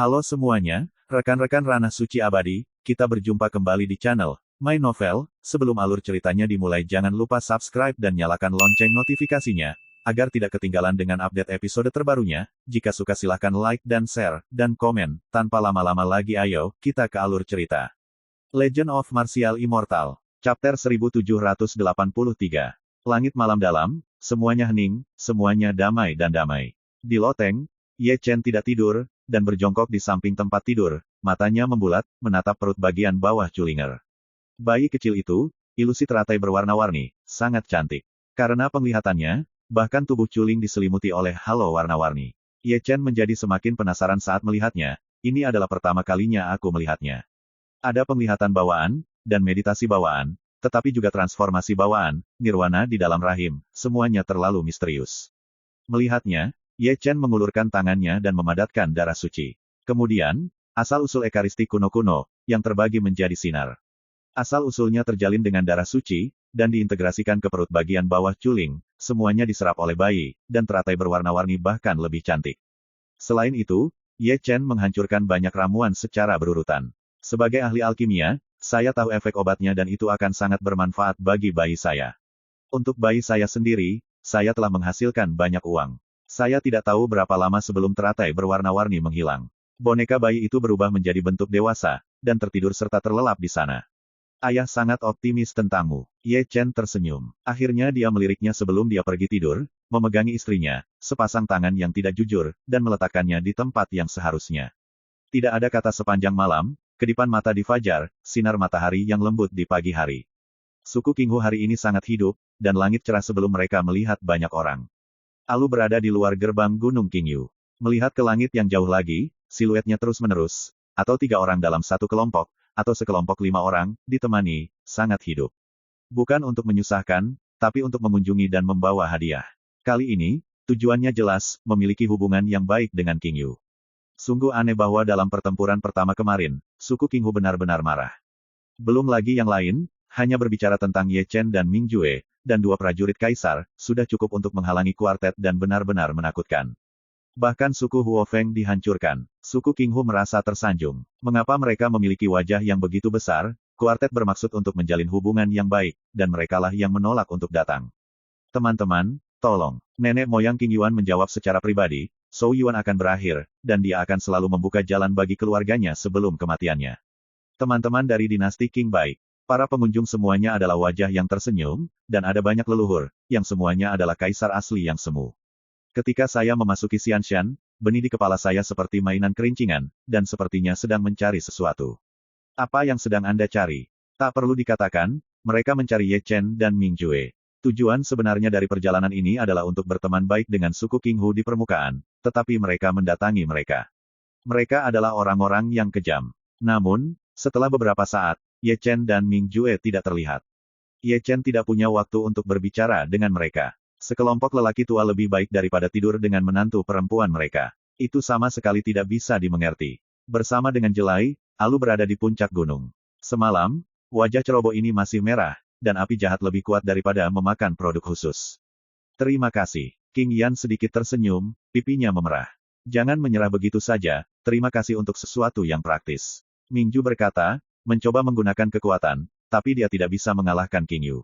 Halo semuanya, rekan-rekan Ranah Suci Abadi, kita berjumpa kembali di channel My Novel. Sebelum alur ceritanya dimulai, jangan lupa subscribe dan nyalakan lonceng notifikasinya, agar tidak ketinggalan dengan update episode terbarunya. Jika suka silahkan like dan share, dan komen. Tanpa lama-lama lagi ayo, kita ke alur cerita. Legend of Martial Immortal, Chapter 1783. Langit malam dalam, semuanya hening, semuanya damai dan damai. Di loteng, Ye Chen tidak tidur, dan berjongkok di samping tempat tidur, matanya membulat, menatap perut bagian bawah Culinger. Bayi kecil itu, ilusi teratai berwarna-warni, sangat cantik. Karena penglihatannya, bahkan tubuh Culing diselimuti oleh halo warna-warni. Ye Chen menjadi semakin penasaran saat melihatnya, ini adalah pertama kalinya aku melihatnya. Ada penglihatan bawaan, dan meditasi bawaan, tetapi juga transformasi bawaan, nirwana di dalam rahim, semuanya terlalu misterius. Melihatnya, Ye Chen mengulurkan tangannya dan memadatkan darah suci. Kemudian, asal-usul ekaristi kuno-kuno, yang terbagi menjadi sinar. Asal-usulnya terjalin dengan darah suci, dan diintegrasikan ke perut bagian bawah Culing, semuanya diserap oleh bayi, dan teratai berwarna-warni bahkan lebih cantik. Selain itu, Ye Chen menghancurkan banyak ramuan secara berurutan. Sebagai ahli alkimia, saya tahu efek obatnya dan itu akan sangat bermanfaat bagi bayi saya. Untuk bayi saya sendiri, saya telah menghasilkan banyak uang. Saya tidak tahu berapa lama sebelum teratai berwarna-warni menghilang. Boneka bayi itu berubah menjadi bentuk dewasa, dan tertidur serta terlelap di sana. Ayah sangat optimis tentangmu. Ye Chen tersenyum. Akhirnya dia meliriknya sebelum dia pergi tidur, memegangi istrinya, sepasang tangan yang tidak jujur, dan meletakkannya di tempat yang seharusnya. Tidak ada kata sepanjang malam, kedipan mata di fajar, sinar matahari yang lembut di pagi hari. Suku Qinghu hari ini sangat hidup, dan langit cerah sebelum mereka melihat banyak orang. Alu berada di luar gerbang Gunung Qingyu. Melihat ke langit yang jauh lagi, siluetnya terus-menerus, atau 3 orang dalam satu kelompok, atau sekelompok 5 orang, ditemani, sangat hidup. Bukan untuk menyusahkan, tapi untuk mengunjungi dan membawa hadiah. Kali ini, tujuannya jelas, memiliki hubungan yang baik dengan Qingyu. Sungguh aneh bahwa dalam pertempuran pertama kemarin, suku Qinghu benar-benar marah. Belum lagi yang lain, hanya berbicara tentang Ye Chen dan Ming Jue, dan 2 prajurit kaisar, sudah cukup untuk menghalangi kuartet dan benar-benar menakutkan. Bahkan suku Huo Feng dihancurkan. Suku Qinghu merasa tersanjung. Mengapa mereka memiliki wajah yang begitu besar? Kuartet bermaksud untuk menjalin hubungan yang baik, dan merekalah yang menolak untuk datang. Teman-teman, tolong. Nenek moyang Qing Yuan menjawab secara pribadi, Zhou Yuan akan berakhir, dan dia akan selalu membuka jalan bagi keluarganya sebelum kematiannya. Teman-teman dari dinasti Qing baik. Para pengunjung semuanya adalah wajah yang tersenyum, dan ada banyak leluhur, yang semuanya adalah kaisar asli yang semu. Ketika saya memasuki Xianshan, benih di kepala saya seperti mainan kerincingan, dan sepertinya sedang mencari sesuatu. Apa yang sedang Anda cari? Tak perlu dikatakan, mereka mencari Ye Chen dan Ming Jue. Tujuan sebenarnya dari perjalanan ini adalah untuk berteman baik dengan suku Qinghu di permukaan, tetapi mereka mendatangi mereka. Mereka adalah orang-orang yang kejam. Namun, setelah beberapa saat, Ye Chen dan Ming Jue tidak terlihat. Ye Chen tidak punya waktu untuk berbicara dengan mereka. Sekelompok lelaki tua lebih baik daripada tidur dengan menantu perempuan mereka. Itu sama sekali tidak bisa dimengerti. Bersama dengan Jelai, Alu berada di puncak gunung. Semalam, wajah ceroboh ini masih merah, dan api jahat lebih kuat daripada memakan produk khusus. Terima kasih. Qing Yan sedikit tersenyum, pipinya memerah. Jangan menyerah begitu saja, terima kasih untuk sesuatu yang praktis. Mingju berkata, mencoba menggunakan kekuatan, tapi dia tidak bisa mengalahkan Qing Yu.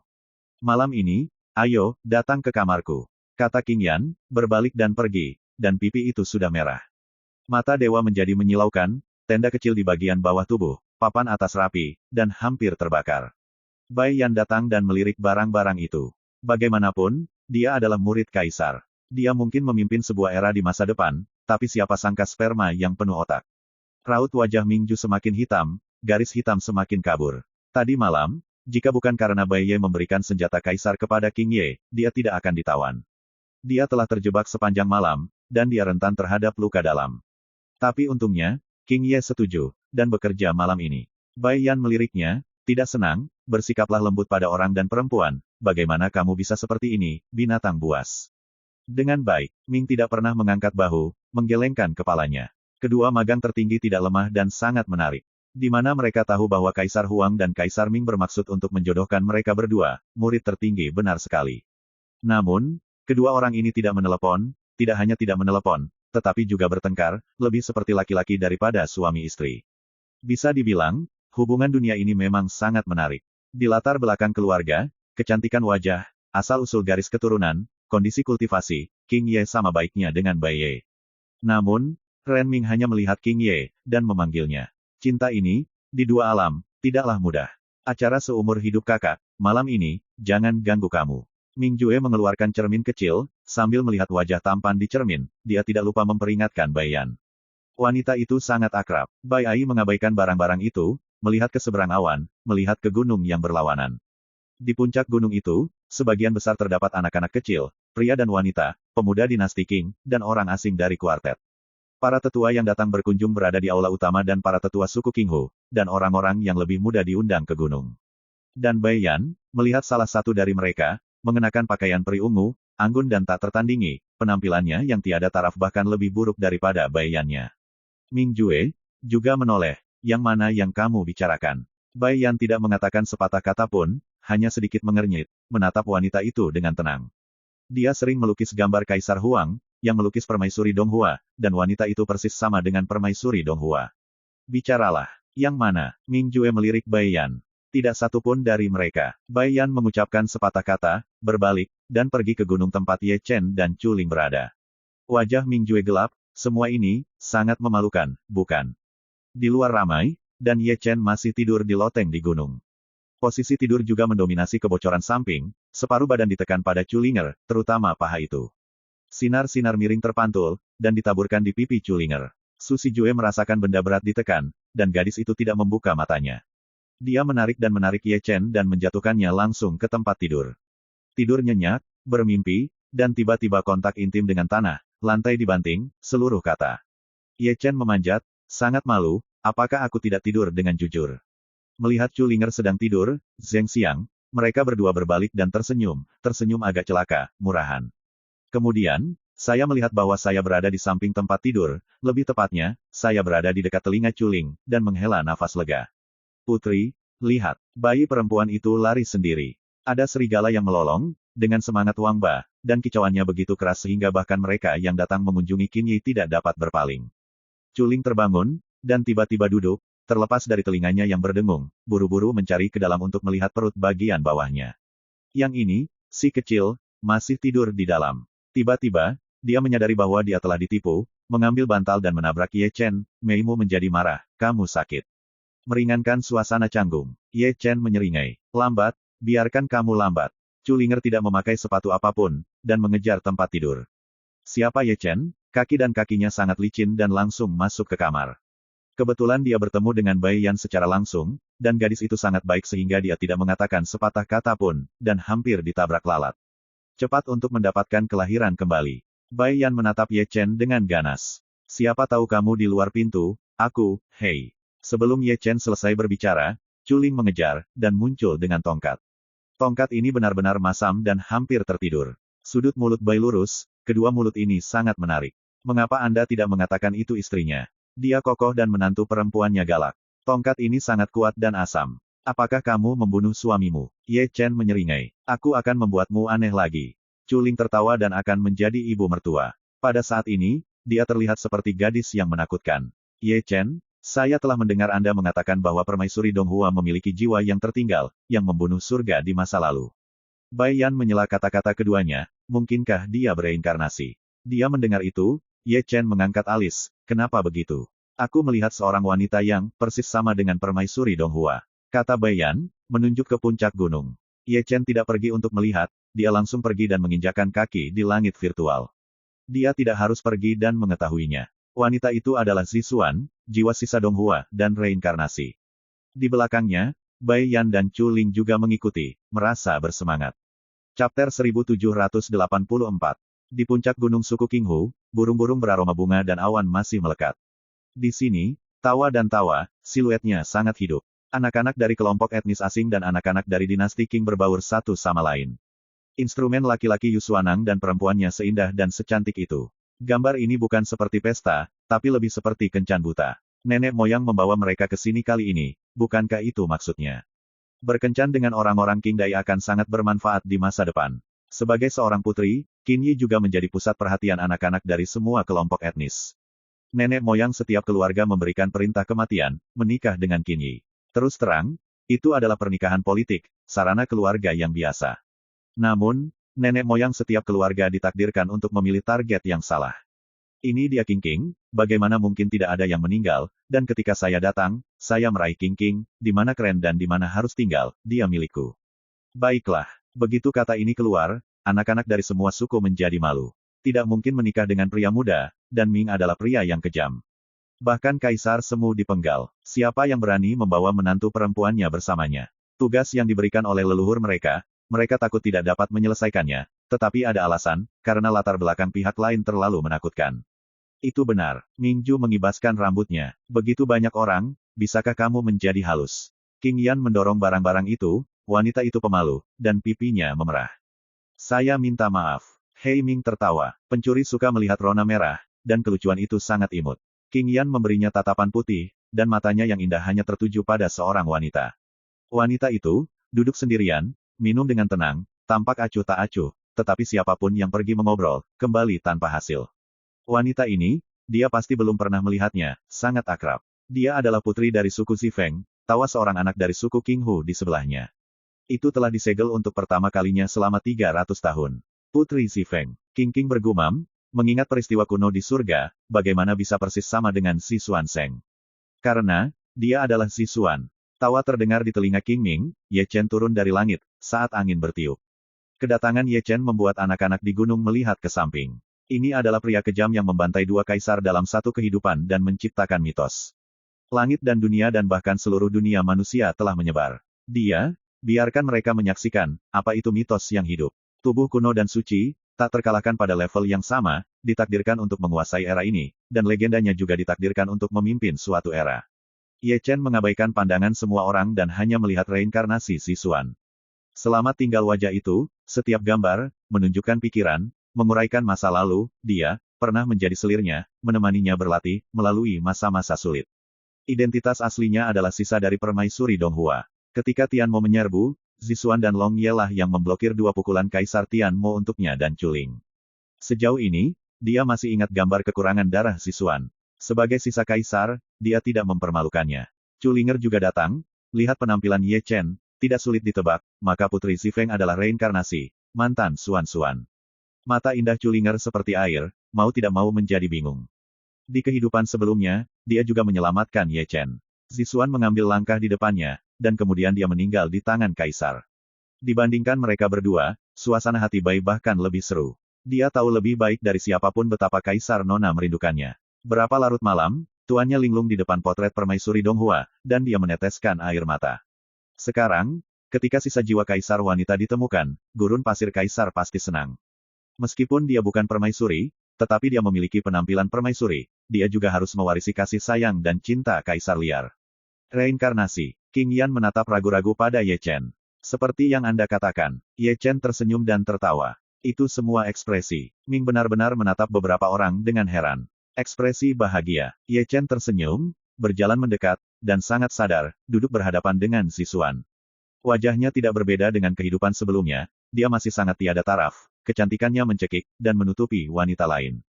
Malam ini, ayo, datang ke kamarku. Kata Qing Yan, berbalik dan pergi, dan pipi itu sudah merah. Mata dewa menjadi menyilaukan, tenda kecil di bagian bawah tubuh, papan atas rapi, dan hampir terbakar. Bai Yan datang dan melirik barang-barang itu. Bagaimanapun, dia adalah murid kaisar. Dia mungkin memimpin sebuah era di masa depan, tapi siapa sangka sperma yang penuh otak. Raut wajah Mingju semakin hitam, garis hitam semakin kabur. Tadi malam, jika bukan karena Bai Ye memberikan senjata kaisar kepada Qing Ye, dia tidak akan ditawan. Dia telah terjebak sepanjang malam, dan dia rentan terhadap luka dalam. Tapi untungnya, Qing Ye setuju, dan bekerja malam ini. Bai Yan meliriknya, tidak senang, bersikaplah lembut pada orang dan perempuan, bagaimana kamu bisa seperti ini, binatang buas. Dengan baik, Ming tidak pernah mengangkat bahu, menggelengkan kepalanya. Kedua magang tertinggi tidak lemah dan sangat menarik. Di mana mereka tahu bahwa Kaisar Huang dan Kaisar Ming bermaksud untuk menjodohkan mereka berdua, murid tertinggi benar sekali. Namun, kedua orang ini tidak menelepon, tidak hanya tidak menelepon, tetapi juga bertengkar, lebih seperti laki-laki daripada suami istri. Bisa dibilang, hubungan dunia ini memang sangat menarik. Di latar belakang keluarga, kecantikan wajah, asal-usul garis keturunan, kondisi kultivasi, King Ye sama baiknya dengan Bai Ye. Namun, Ren Ming hanya melihat King Ye, dan memanggilnya. Cinta ini, di dua alam, tidaklah mudah. Acara seumur hidup kakak, malam ini, jangan ganggu kamu. Ming Jue mengeluarkan cermin kecil, sambil melihat wajah tampan di cermin, dia tidak lupa memperingatkan Bai Yan. Wanita itu sangat akrab. Bai Ai mengabaikan barang-barang itu, melihat ke seberang awan, melihat ke gunung yang berlawanan. Di puncak gunung itu, sebagian besar terdapat anak-anak kecil, pria dan wanita, pemuda dinasti Qing, dan orang asing dari kuartet. Para tetua yang datang berkunjung berada di aula utama dan para tetua suku Qinghu, dan orang-orang yang lebih muda diundang ke gunung. Dan Bai Yan, melihat salah satu dari mereka, mengenakan pakaian peri ungu, anggun dan tak tertandingi, penampilannya yang tiada taraf bahkan lebih buruk daripada Bai Yan-nya. Ming Jue juga menoleh, yang mana yang kamu bicarakan? Bai Yan tidak mengatakan sepatah kata pun, hanya sedikit mengernyit, menatap wanita itu dengan tenang. Dia sering melukis gambar Kaisar Huang, yang melukis permaisuri Donghua, dan wanita itu persis sama dengan permaisuri Donghua. Bicaralah, yang mana? Ming Jue melirik Bai Yan. Tidak satu pun dari mereka. Bai Yan mengucapkan sepatah kata, berbalik, dan pergi ke gunung tempat Ye Chen dan Chu Ling berada. Wajah Ming Jue gelap. Semua ini, sangat memalukan, bukan? Di luar ramai, dan Ye Chen masih tidur di loteng di gunung. Posisi tidur juga mendominasi kebocoran samping, separuh badan ditekan pada Chulinger, terutama paha itu. Sinar-sinar miring terpantul, dan ditaburkan di pipi Chulinger. Susi Jue merasakan benda berat ditekan, dan gadis itu tidak membuka matanya. Dia menarik Ye Chen dan menjatuhkannya langsung ke tempat tidur. Tidur nyenyak, bermimpi, dan tiba-tiba kontak intim dengan tanah. Lantai dibanting, seluruh kata. Ye Chen memanjat, sangat malu, apakah aku tidak tidur dengan jujur? Melihat Chulinger sedang tidur, Zheng Xiang, mereka berdua berbalik dan tersenyum agak celaka, murahan. Kemudian, saya melihat bahwa saya berada di samping tempat tidur, lebih tepatnya, saya berada di dekat telinga Chuling, dan menghela nafas lega. Putri, lihat, bayi perempuan itu lari sendiri. Ada serigala yang melolong, dengan semangat Wang Ba, dan kicauannya begitu keras sehingga bahkan mereka yang datang mengunjungi Qin Yi tidak dapat berpaling. Chuling terbangun, dan tiba-tiba duduk, terlepas dari telinganya yang berdengung, buru-buru mencari ke dalam untuk melihat perut bagian bawahnya. Yang ini, si kecil, masih tidur di dalam. Tiba-tiba, dia menyadari bahwa dia telah ditipu, mengambil bantal dan menabrak Ye Chen, Meimu menjadi marah, kamu sakit. Meringankan suasana canggung, Ye Chen menyeringai, lambat, biarkan kamu lambat. Chulinger tidak memakai sepatu apapun, dan mengejar tempat tidur. Siapa Ye Chen? Kaki dan kakinya sangat licin dan langsung masuk ke kamar. Kebetulan dia bertemu dengan Bai Yan secara langsung, dan gadis itu sangat baik sehingga dia tidak mengatakan sepatah kata pun, dan hampir ditabrak lalat. Cepat untuk mendapatkan kelahiran kembali. Bai Yan menatap Ye Chen dengan ganas. Siapa tahu kamu di luar pintu, aku, hei. Sebelum Ye Chen selesai berbicara, Chuling mengejar, dan muncul dengan tongkat. Tongkat ini benar-benar masam dan hampir tertidur. Sudut mulut Bai lurus, kedua mulut ini sangat menarik. Mengapa Anda tidak mengatakan itu istrinya? Dia kokoh dan menantu perempuannya galak. Tongkat ini sangat kuat dan asam. Apakah kamu membunuh suamimu? Ye Chen menyeringai. Aku akan membuatmu aneh lagi. Chuling tertawa dan akan menjadi ibu mertua. Pada saat ini, dia terlihat seperti gadis yang menakutkan. Ye Chen, saya telah mendengar Anda mengatakan bahwa permaisuri Donghua memiliki jiwa yang tertinggal, yang membunuh surga di masa lalu. Bai Yan menyela kata-kata keduanya, mungkinkah dia bereinkarnasi? Dia mendengar itu, Ye Chen mengangkat alis, kenapa begitu? Aku melihat seorang wanita yang persis sama dengan permaisuri Donghua. Kata Bai Yan, menunjuk ke puncak gunung. Ye Chen tidak pergi untuk melihat, dia langsung pergi dan menginjakan kaki di langit virtual. Dia tidak harus pergi dan mengetahuinya. Wanita itu adalah Zixuan, jiwa sisa Donghua, dan reinkarnasi. Di belakangnya, Bai Yan dan Chu Ling juga mengikuti, merasa bersemangat. Chapter 1784. Di puncak gunung suku Qinghu, burung-burung beraroma bunga dan awan masih melekat. Di sini, tawa dan tawa, siluetnya sangat hidup. Anak-anak dari kelompok etnis asing dan anak-anak dari dinasti Qing berbaur satu sama lain. Instrumen laki-laki Yusuanang dan perempuannya seindah dan secantik itu. Gambar ini bukan seperti pesta, tapi lebih seperti kencan buta. Nenek moyang membawa mereka ke sini kali ini, bukankah itu maksudnya? Berkencan dengan orang-orang Qing Dai akan sangat bermanfaat di masa depan. Sebagai seorang putri, Qin Yi juga menjadi pusat perhatian anak-anak dari semua kelompok etnis. Nenek moyang setiap keluarga memberikan perintah kematian, menikah dengan Qin Yi. Terus terang, itu adalah pernikahan politik, sarana keluarga yang biasa. Namun, nenek moyang setiap keluarga ditakdirkan untuk memilih target yang salah. Ini dia King King, bagaimana mungkin tidak ada yang meninggal, dan ketika saya datang, saya meraih King King, di mana keren dan di mana harus tinggal, dia milikku. Baiklah, begitu kata ini keluar, anak-anak dari semua suku menjadi malu. Tidak mungkin menikah dengan pria muda, dan Ming adalah pria yang kejam. Bahkan Kaisar Semu dipenggal. Siapa yang berani membawa menantu perempuannya bersamanya? Tugas yang diberikan oleh leluhur mereka, mereka takut tidak dapat menyelesaikannya, tetapi ada alasan, karena latar belakang pihak lain terlalu menakutkan. Itu benar, Mingju mengibaskan rambutnya. Begitu banyak orang, bisakah kamu menjadi halus? King Yan mendorong barang-barang itu, wanita itu pemalu, dan pipinya memerah. Saya minta maaf. Hei Ming tertawa. Pencuri suka melihat rona merah, dan kelucuan itu sangat imut. King Yan memberinya tatapan putih, dan matanya yang indah hanya tertuju pada seorang wanita. Wanita itu, duduk sendirian, minum dengan tenang, tampak acuh tak acuh, tetapi siapapun yang pergi mengobrol, kembali tanpa hasil. Wanita ini, dia pasti belum pernah melihatnya, sangat akrab. Dia adalah putri dari suku Zifeng, tawa seorang anak dari suku Qinghu di sebelahnya. Itu telah disegel untuk pertama kalinya selama 300 tahun. Putri Zifeng. King King bergumam, mengingat peristiwa kuno di surga, bagaimana bisa persis sama dengan si Xuan Zeng. Karena, dia adalah si Xuan. Tawa terdengar di telinga King Ming, Ye Chen turun dari langit, saat angin bertiup. Kedatangan Ye Chen membuat anak-anak di gunung melihat ke samping. Ini adalah pria kejam yang membantai dua kaisar dalam satu kehidupan dan menciptakan mitos. Langit dan dunia dan bahkan seluruh dunia manusia telah menyebar. Dia, biarkan mereka menyaksikan, apa itu mitos yang hidup. Tubuh kuno dan suci, tak terkalahkan pada level yang sama, ditakdirkan untuk menguasai era ini, dan legendanya juga ditakdirkan untuk memimpin suatu era. Ye Chen mengabaikan pandangan semua orang dan hanya melihat reinkarnasi si Xuan. Selama tinggal wajah itu, setiap gambar, menunjukkan pikiran, menguraikan masa lalu, dia, pernah menjadi selirnya, menemaninya berlatih, melalui masa-masa sulit. Identitas aslinya adalah sisa dari permaisuri Donghua. Ketika Tian Mo menyerbu, Zixuan dan Long Ye lah yang memblokir dua pukulan Kaisar Tian Mo untuknya dan Chuling. Sejauh ini, dia masih ingat gambar kekurangan darah Zixuan. Sebagai sisa Kaisar, dia tidak mempermalukannya. Chulinger juga datang, lihat penampilan Ye Chen, tidak sulit ditebak, maka Putri Zifeng adalah reinkarnasi, mantan Xuan. Mata indah Chulinger seperti air, mau tidak mau menjadi bingung. Di kehidupan sebelumnya, dia juga menyelamatkan Ye Chen. Zixuan mengambil langkah di depannya, dan kemudian dia meninggal di tangan Kaisar. Dibandingkan mereka berdua, suasana hati Bai bahkan lebih seru. Dia tahu lebih baik dari siapapun betapa Kaisar Nona merindukannya. Berapa larut malam, tuannya linglung di depan potret permaisuri Donghua, dan dia meneteskan air mata. Sekarang, ketika sisa jiwa Kaisar wanita ditemukan, gurun pasir Kaisar pasti senang. Meskipun dia bukan permaisuri, tetapi dia memiliki penampilan permaisuri, dia juga harus mewarisi kasih sayang dan cinta Kaisar liar. Reinkarnasi. King Yan menatap ragu-ragu pada Ye Chen. Seperti yang Anda katakan, Ye Chen tersenyum dan tertawa. Itu semua ekspresi. Ming benar-benar menatap beberapa orang dengan heran. Ekspresi bahagia. Ye Chen tersenyum, berjalan mendekat, dan sangat sadar, duduk berhadapan dengan Zixuan. Wajahnya tidak berbeda dengan kehidupan sebelumnya, dia masih sangat tiada taraf, kecantikannya mencekik, dan menutupi wanita lain.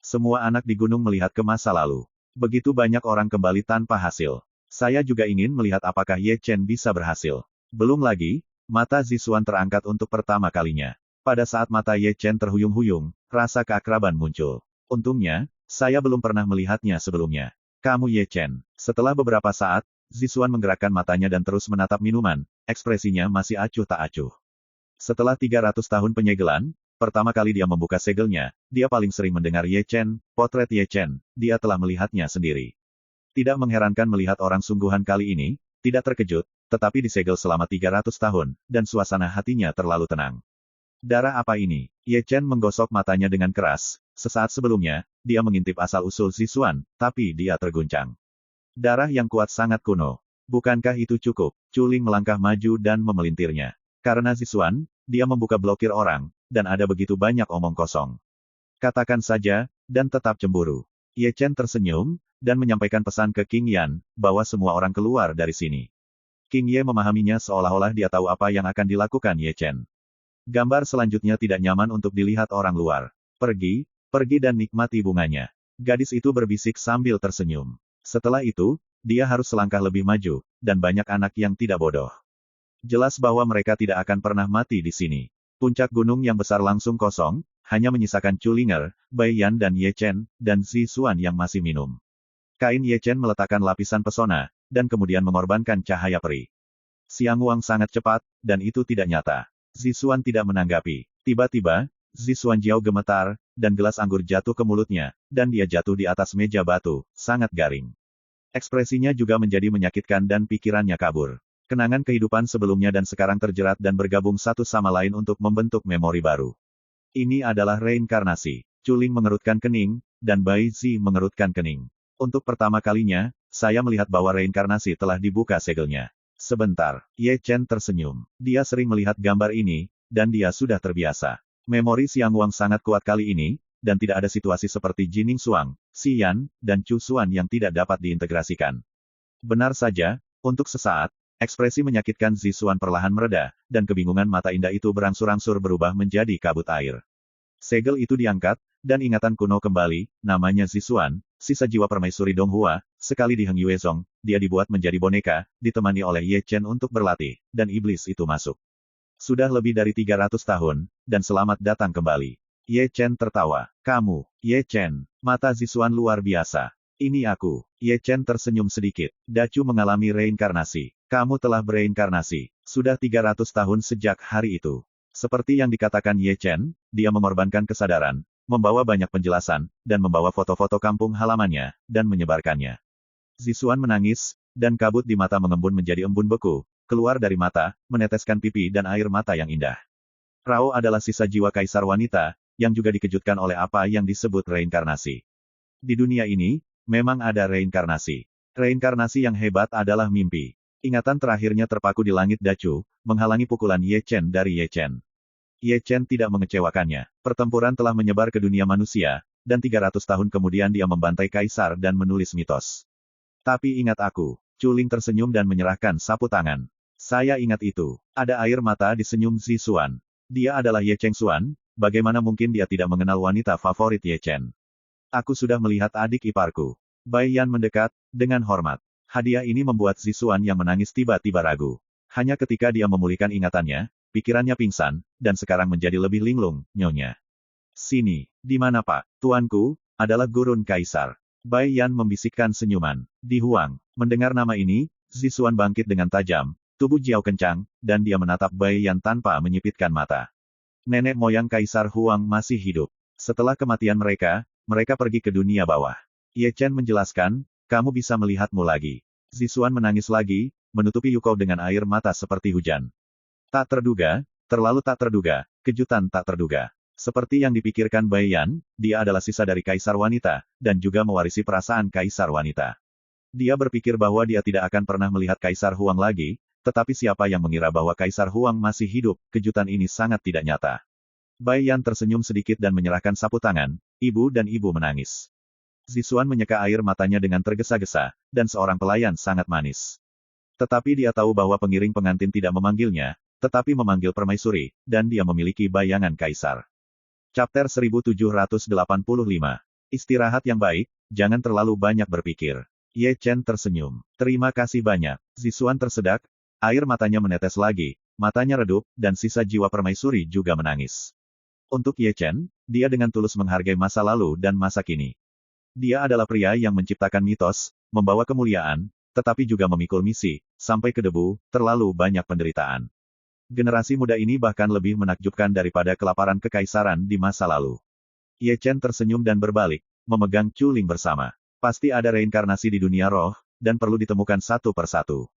Semua anak di gunung melihat ke masa lalu. Begitu banyak orang kembali tanpa hasil. Saya juga ingin melihat apakah Ye Chen bisa berhasil. Belum lagi, mata Zixuan terangkat untuk pertama kalinya. Pada saat mata Ye Chen terhuyung-huyung, rasa keakraban muncul. Untungnya, saya belum pernah melihatnya sebelumnya. Kamu Ye Chen. Setelah beberapa saat, Zixuan menggerakkan matanya dan terus menatap minuman, ekspresinya masih acuh tak acuh. Setelah 300 tahun penyegelan, pertama kali dia membuka segelnya, dia paling sering mendengar Ye Chen, potret Ye Chen, dia telah melihatnya sendiri. Tidak mengherankan melihat orang sungguhan kali ini, tidak terkejut, tetapi disegel selama 300 tahun, dan suasana hatinya terlalu tenang. Darah apa ini? Ye Chen menggosok matanya dengan keras, sesaat sebelumnya, dia mengintip asal-usul Zixuan, tapi dia terguncang. Darah yang kuat sangat kuno. Bukankah itu cukup? Chuling melangkah maju dan memelintirnya. Karena Zixuan, dia membuka blokir orang, dan ada begitu banyak omong kosong. Katakan saja, dan tetap cemburu. Ye Chen tersenyum, dan menyampaikan pesan ke King Yan, bahwa semua orang keluar dari sini. King Ye memahaminya seolah-olah dia tahu apa yang akan dilakukan Ye Chen. Gambar selanjutnya tidak nyaman untuk dilihat orang luar. Pergi, pergi dan nikmati bunganya. Gadis itu berbisik sambil tersenyum. Setelah itu, dia harus selangkah lebih maju, dan banyak anak yang tidak bodoh. Jelas bahwa mereka tidak akan pernah mati di sini. Puncak gunung yang besar langsung kosong, hanya menyisakan Chulinger, Bai Yan dan Ye Chen, dan Zixuan yang masih minum. Kain Ye Chen meletakkan lapisan pesona, dan kemudian mengorbankan cahaya peri. Xiang Wang sangat cepat, dan itu tidak nyata. Zixuan tidak menanggapi. Tiba-tiba, Zixuan Jiao gemetar, dan gelas anggur jatuh ke mulutnya, dan dia jatuh di atas meja batu, sangat garing. Ekspresinya juga menjadi menyakitkan dan pikirannya kabur. Kenangan kehidupan sebelumnya dan sekarang terjerat dan bergabung satu sama lain untuk membentuk memori baru. Ini adalah reinkarnasi. Chuling mengerutkan kening, dan Bai Zi mengerutkan kening. Untuk pertama kalinya, saya melihat bahwa reinkarnasi telah dibuka segelnya. Sebentar, Ye Chen tersenyum. Dia sering melihat gambar ini, dan dia sudah terbiasa. Memori Xiang Wang sangat kuat kali ini, dan tidak ada situasi seperti Jining Xuang, Xi Yan, dan Chu Xuan yang tidak dapat diintegrasikan. Benar saja, untuk sesaat, ekspresi menyakitkan Zixuan perlahan mereda, dan kebingungan mata indah itu berangsur-angsur berubah menjadi kabut air. Segel itu diangkat, dan ingatan kuno kembali, namanya Zixuan, sisa jiwa permaisuri Donghua, sekali di Heng Yuezong, dia dibuat menjadi boneka, ditemani oleh Ye Chen untuk berlatih, dan iblis itu masuk. Sudah lebih dari 300 tahun, dan selamat datang kembali. Ye Chen tertawa. Kamu, Ye Chen, mata Zixuan luar biasa. Ini aku. Ye Chen tersenyum sedikit. Dacu mengalami reinkarnasi. Kamu telah bereinkarnasi. Sudah 300 tahun sejak hari itu. Seperti yang dikatakan Ye Chen, dia mengorbankan kesadaran, membawa banyak penjelasan, dan membawa foto-foto kampung halamannya, dan menyebarkannya. Zixuan menangis, dan kabut di mata mengembun menjadi embun beku, keluar dari mata, meneteskan pipi dan air mata yang indah. Rao adalah sisa jiwa kaisar wanita, yang juga dikejutkan oleh apa yang disebut reinkarnasi. Di dunia ini, memang ada reinkarnasi. Reinkarnasi yang hebat adalah mimpi. Ingatan terakhirnya terpaku di langit Dacu, menghalangi pukulan Ye Chen dari Ye Chen. Ye Chen tidak mengecewakannya. Pertempuran telah menyebar ke dunia manusia, dan 300 tahun kemudian dia membantai kaisar dan menulis mitos. Tapi ingat aku. Chuling tersenyum dan menyerahkan sapu tangan. Saya ingat itu. Ada air mata di senyum Zixuan. Dia adalah Ye Cheng Xuan, bagaimana mungkin dia tidak mengenal wanita favorit Ye Chen. Aku sudah melihat adik iparku. Bai Yan mendekat, dengan hormat. Hadiah ini membuat Zixuan yang menangis tiba-tiba ragu. Hanya ketika dia memulihkan ingatannya, pikirannya pingsan, dan sekarang menjadi lebih linglung, nyonya. Sini, di mana Pak? Tuanku, adalah gurun kaisar. Bai Yan membisikkan senyuman. Di Huang. Mendengar nama ini, Zixuan bangkit dengan tajam, tubuh Jiao kencang, dan dia menatap Bai Yan tanpa menyipitkan mata. Nenek moyang Kaisar Huang masih hidup. Setelah kematian mereka, mereka pergi ke dunia bawah. Ye Chen menjelaskan, kamu bisa melihatmu lagi. Zixuan menangis lagi, menutupi Yukou dengan air mata seperti hujan. Tak terduga, terlalu tak terduga, kejutan tak terduga. Seperti yang dipikirkan Bai Yan, dia adalah sisa dari Kaisar Wanita, dan juga mewarisi perasaan Kaisar Wanita. Dia berpikir bahwa dia tidak akan pernah melihat Kaisar Huang lagi, tetapi siapa yang mengira bahwa Kaisar Huang masih hidup, kejutan ini sangat tidak nyata. Bai Yan tersenyum sedikit dan menyerahkan sapu tangan, ibu dan ibu menangis. Zixuan menyeka air matanya dengan tergesa-gesa, dan seorang pelayan sangat manis. Tetapi dia tahu bahwa pengiring pengantin tidak memanggilnya, tetapi memanggil permaisuri, dan dia memiliki bayangan kaisar. Chapter 1785. Istirahat yang baik, jangan terlalu banyak berpikir. Ye Chen tersenyum. Terima kasih banyak. Zixuan tersedak, air matanya menetes lagi, matanya redup, dan sisa jiwa permaisuri juga menangis. Untuk Ye Chen, dia dengan tulus menghargai masa lalu dan masa kini. Dia adalah pria yang menciptakan mitos, membawa kemuliaan, tetapi juga memikul misi, sampai ke debu, terlalu banyak penderitaan. Generasi muda ini bahkan lebih menakjubkan daripada kelaparan kekaisaran di masa lalu. Ye Chen tersenyum dan berbalik, memegang Chuling bersama. Pasti ada reinkarnasi di dunia roh, dan perlu ditemukan satu persatu.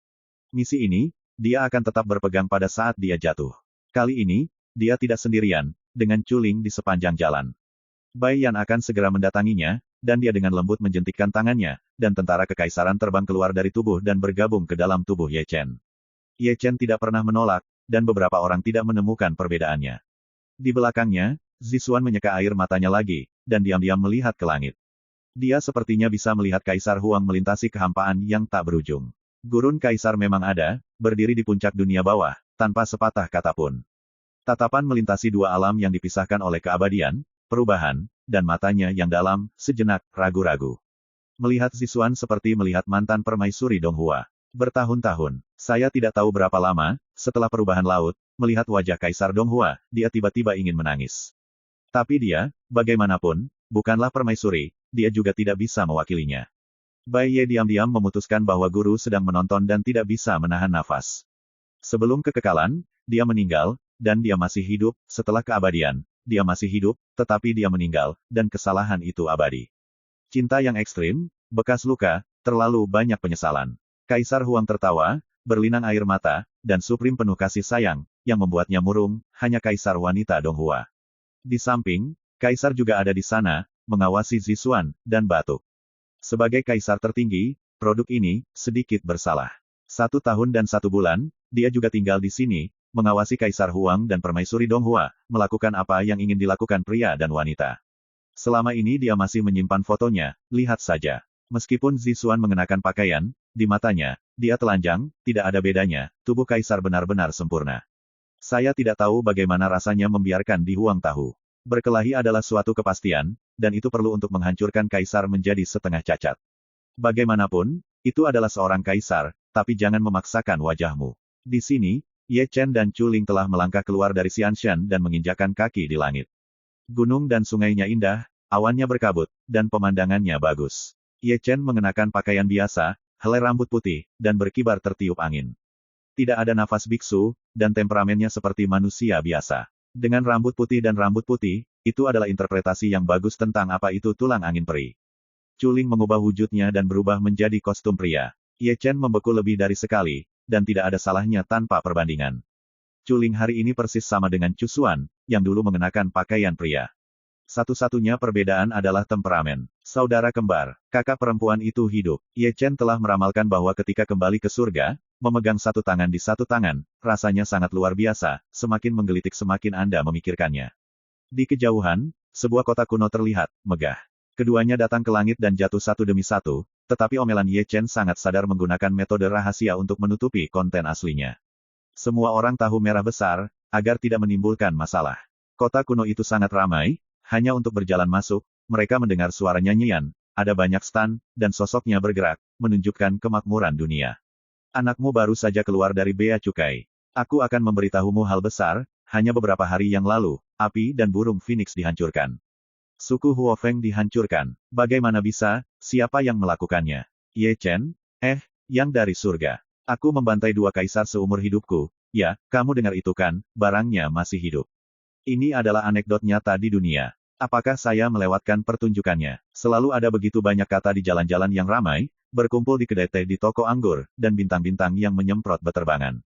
Misi ini, dia akan tetap berpegang pada saat dia jatuh. Kali ini, dia tidak sendirian, dengan Chuling di sepanjang jalan. Bai Yan akan segera mendatanginya, dan dia dengan lembut menjentikkan tangannya, dan tentara kekaisaran terbang keluar dari tubuh dan bergabung ke dalam tubuh Ye Chen. Ye Chen tidak pernah menolak, dan beberapa orang tidak menemukan perbedaannya. Di belakangnya, Zixuan menyeka air matanya lagi, dan diam-diam melihat ke langit. Dia sepertinya bisa melihat Kaisar Huang melintasi kehampaan yang tak berujung. Gurun Kaisar memang ada, berdiri di puncak dunia bawah, tanpa sepatah kata pun. Tatapan melintasi dua alam yang dipisahkan oleh keabadian, perubahan, dan matanya yang dalam, sejenak, ragu-ragu. Melihat Zixuan seperti melihat mantan permaisuri Donghua. Bertahun-tahun, saya tidak tahu berapa lama, setelah perubahan laut, melihat wajah Kaisar Donghua, dia tiba-tiba ingin menangis. Tapi dia, bagaimanapun, bukanlah permaisuri, dia juga tidak bisa mewakilinya. Bai Ye diam-diam memutuskan bahwa guru sedang menonton dan tidak bisa menahan nafas. Sebelum kekekalan, dia meninggal, dan dia masih hidup, setelah keabadian, dia masih hidup, tetapi dia meninggal, dan kesalahan itu abadi. Cinta yang ekstrim, bekas luka, terlalu banyak penyesalan. Kaisar Huang tertawa, berlinang air mata, dan Supreme penuh kasih sayang, yang membuatnya murung, hanya Kaisar wanita Donghua. Di samping, Kaisar juga ada di sana, mengawasi Zixuan, dan batuk. Sebagai Kaisar tertinggi, produk ini, sedikit bersalah. 1 tahun dan 1 bulan, dia juga tinggal di sini, mengawasi Kaisar Huang dan Permaisuri Donghua, melakukan apa yang ingin dilakukan pria dan wanita. Selama ini dia masih menyimpan fotonya, lihat saja. Meskipun Zixuan mengenakan pakaian, di matanya, dia telanjang, tidak ada bedanya, tubuh Kaisar benar-benar sempurna. Saya tidak tahu bagaimana rasanya membiarkan Di Huang tahu. Berkelahi adalah suatu kepastian, dan itu perlu untuk menghancurkan Kaisar menjadi setengah cacat. Bagaimanapun, itu adalah seorang Kaisar, tapi jangan memaksakan wajahmu. Di sini, Ye Chen dan Chu Ling telah melangkah keluar dari Xianshan dan menginjakan kaki di langit. Gunung dan sungainya indah, awannya berkabut, dan pemandangannya bagus. Ye Chen mengenakan pakaian biasa, helai rambut putih, dan berkibar tertiup angin. Tidak ada nafas biksu, dan temperamennya seperti manusia biasa. Dengan rambut putih dan rambut putih, itu adalah interpretasi yang bagus tentang apa itu tulang angin peri. Chu Ling mengubah wujudnya dan berubah menjadi kostum pria. Ye Chen membeku lebih dari sekali, dan tidak ada salahnya tanpa perbandingan. Chu Ling hari ini persis sama dengan Chu Xuan, yang dulu mengenakan pakaian pria. Satu-satunya perbedaan adalah temperamen. Saudara kembar, kakak perempuan itu hidup. Ye Chen telah meramalkan bahwa ketika kembali ke surga, memegang satu tangan di satu tangan, rasanya sangat luar biasa, semakin menggelitik semakin Anda memikirkannya. Di kejauhan, sebuah kota kuno terlihat, megah. Keduanya datang ke langit dan jatuh satu demi satu, tetapi omelan Ye Chen sangat sadar menggunakan metode rahasia untuk menutupi konten aslinya. Semua orang tahu merah besar, agar tidak menimbulkan masalah. Kota kuno itu sangat ramai, hanya untuk berjalan masuk, mereka mendengar suara nyanyian, ada banyak stan, dan sosoknya bergerak, menunjukkan kemakmuran dunia. Anakmu baru saja keluar dari bea cukai. Aku akan memberitahumu hal besar, hanya beberapa hari yang lalu, api dan burung Phoenix dihancurkan. Suku Huofeng dihancurkan. Bagaimana bisa, siapa yang melakukannya? Ye Chen? Yang dari surga. Aku membantai 2 kaisar seumur hidupku. Ya, kamu dengar itu kan, barangnya masih hidup. Ini adalah anekdot nyata di dunia. Apakah saya melewatkan pertunjukannya? Selalu ada begitu banyak kata di jalan-jalan yang ramai, berkumpul di kedai teh di toko anggur, dan bintang-bintang yang menyemprot beterbangan.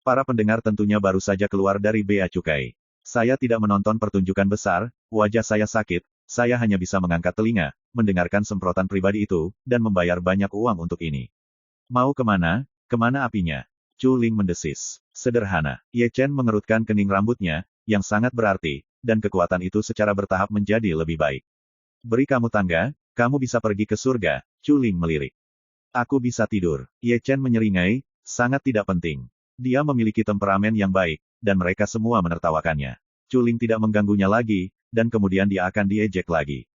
Para pendengar tentunya baru saja keluar dari bea cukai. Saya tidak menonton pertunjukan besar, wajah saya sakit, saya hanya bisa mengangkat telinga, mendengarkan semprotan pribadi itu, dan membayar banyak uang untuk ini. Mau kemana? Kemana apinya? Chu Ling mendesis. Sederhana. Ye Chen mengerutkan kening rambutnya, yang sangat berarti, dan kekuatan itu secara bertahap menjadi lebih baik. Beri kamu tangga, kamu bisa pergi ke surga, Chu Ling melirik. Aku bisa tidur. Ye Chen menyeringai, sangat tidak penting. Dia memiliki temperamen yang baik, dan mereka semua menertawakannya. Chu Ling tidak mengganggunya lagi, dan kemudian dia akan diejek lagi.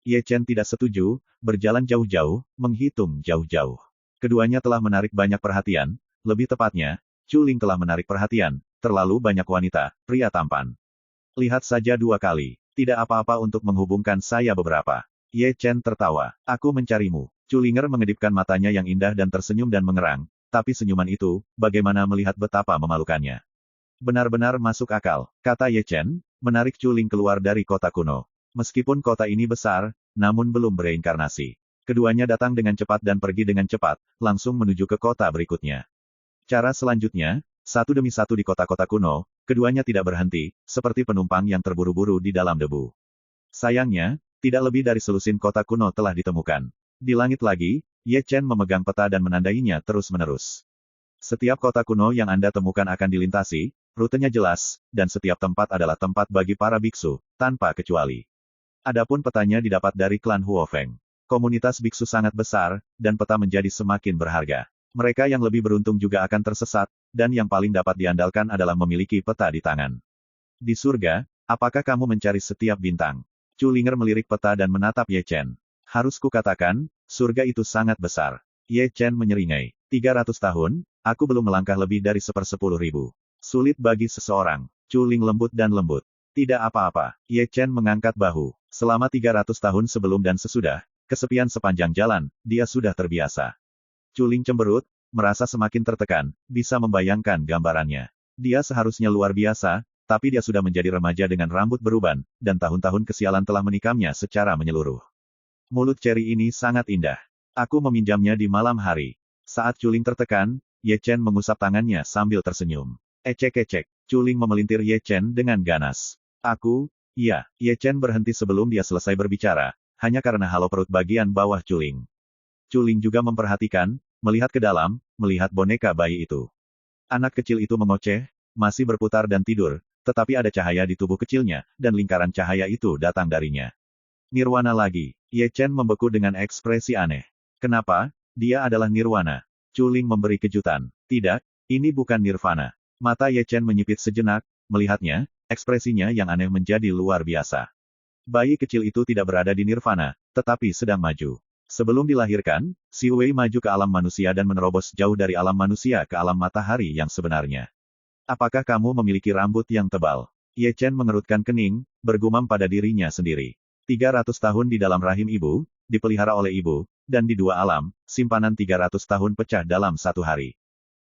Ye Chen tidak setuju, berjalan jauh-jauh, menghitung jauh-jauh. Keduanya telah menarik banyak perhatian, lebih tepatnya, Chu Ling telah menarik perhatian, terlalu banyak wanita, pria tampan. Lihat saja 2 kali, tidak apa-apa untuk menghubungkan saya beberapa. Ye Chen tertawa, aku mencarimu. Chu Linger mengedipkan matanya yang indah dan tersenyum dan mengerang, tapi senyuman itu, bagaimana melihat betapa memalukannya. Benar-benar masuk akal, kata Ye Chen, menarik Chu Ling keluar dari kota kuno. Meskipun kota ini besar, namun belum bereinkarnasi. Keduanya datang dengan cepat dan pergi dengan cepat, langsung menuju ke kota berikutnya. Cara selanjutnya, satu demi satu di kota-kota kuno, keduanya tidak berhenti, seperti penumpang yang terburu-buru di dalam debu. Sayangnya, tidak lebih dari selusin kota kuno telah ditemukan. Di langit lagi, Ye Chen memegang peta dan menandainya terus-menerus. Setiap kota kuno yang Anda temukan akan dilintasi, rutenya jelas, dan setiap tempat adalah tempat bagi para biksu, tanpa kecuali. Adapun petanya didapat dari klan Huofeng. Komunitas biksu sangat besar, dan peta menjadi semakin berharga. Mereka yang lebih beruntung juga akan tersesat, dan yang paling dapat diandalkan adalah memiliki peta di tangan. Di surga, apakah kamu mencari setiap bintang? Culinger melirik peta dan menatap Ye Chen. Harus kukatakan, surga itu sangat besar. Ye Chen menyeringai. 300 tahun, aku belum melangkah lebih dari 1/10.000. Sulit bagi seseorang. Culing lembut dan lembut. Tidak apa-apa. Ye Chen mengangkat bahu. Selama 300 tahun sebelum dan sesudah, kesepian sepanjang jalan, dia sudah terbiasa. Culing cemberut, merasa semakin tertekan, bisa membayangkan gambarannya. Dia seharusnya luar biasa, tapi dia sudah menjadi remaja dengan rambut beruban, dan tahun-tahun kesialan telah menikamnya secara menyeluruh. Mulut Cherry ini sangat indah. Aku meminjamnya di malam hari. Saat Culing tertekan, Ye Chen mengusap tangannya sambil tersenyum. Ecek-ecek. Culing memelintir Ye Chen dengan ganas. Iya. Ye Chen berhenti sebelum dia selesai berbicara, hanya karena halo perut bagian bawah Culing. Culing juga memperhatikan, melihat ke dalam, melihat boneka bayi itu. Anak kecil itu mengoceh, masih berputar dan tidur, tetapi ada cahaya di tubuh kecilnya, dan lingkaran cahaya itu datang darinya. Nirwana lagi. Ye Chen membeku dengan ekspresi aneh. Kenapa? Dia adalah Nirwana. Culing memberi kejutan. Tidak, ini bukan Nirvana. Mata Ye Chen menyipit sejenak, melihatnya, ekspresinya yang aneh menjadi luar biasa. Bayi kecil itu tidak berada di Nirvana, tetapi sedang maju. Sebelum dilahirkan, Si Wei maju ke alam manusia dan menerobos jauh dari alam manusia ke alam matahari yang sebenarnya. Apakah kamu memiliki rambut yang tebal? Ye Chen mengerutkan kening, bergumam pada dirinya sendiri. 300 tahun di dalam rahim ibu, dipelihara oleh ibu, dan di dua alam, simpanan 300 tahun pecah dalam satu hari.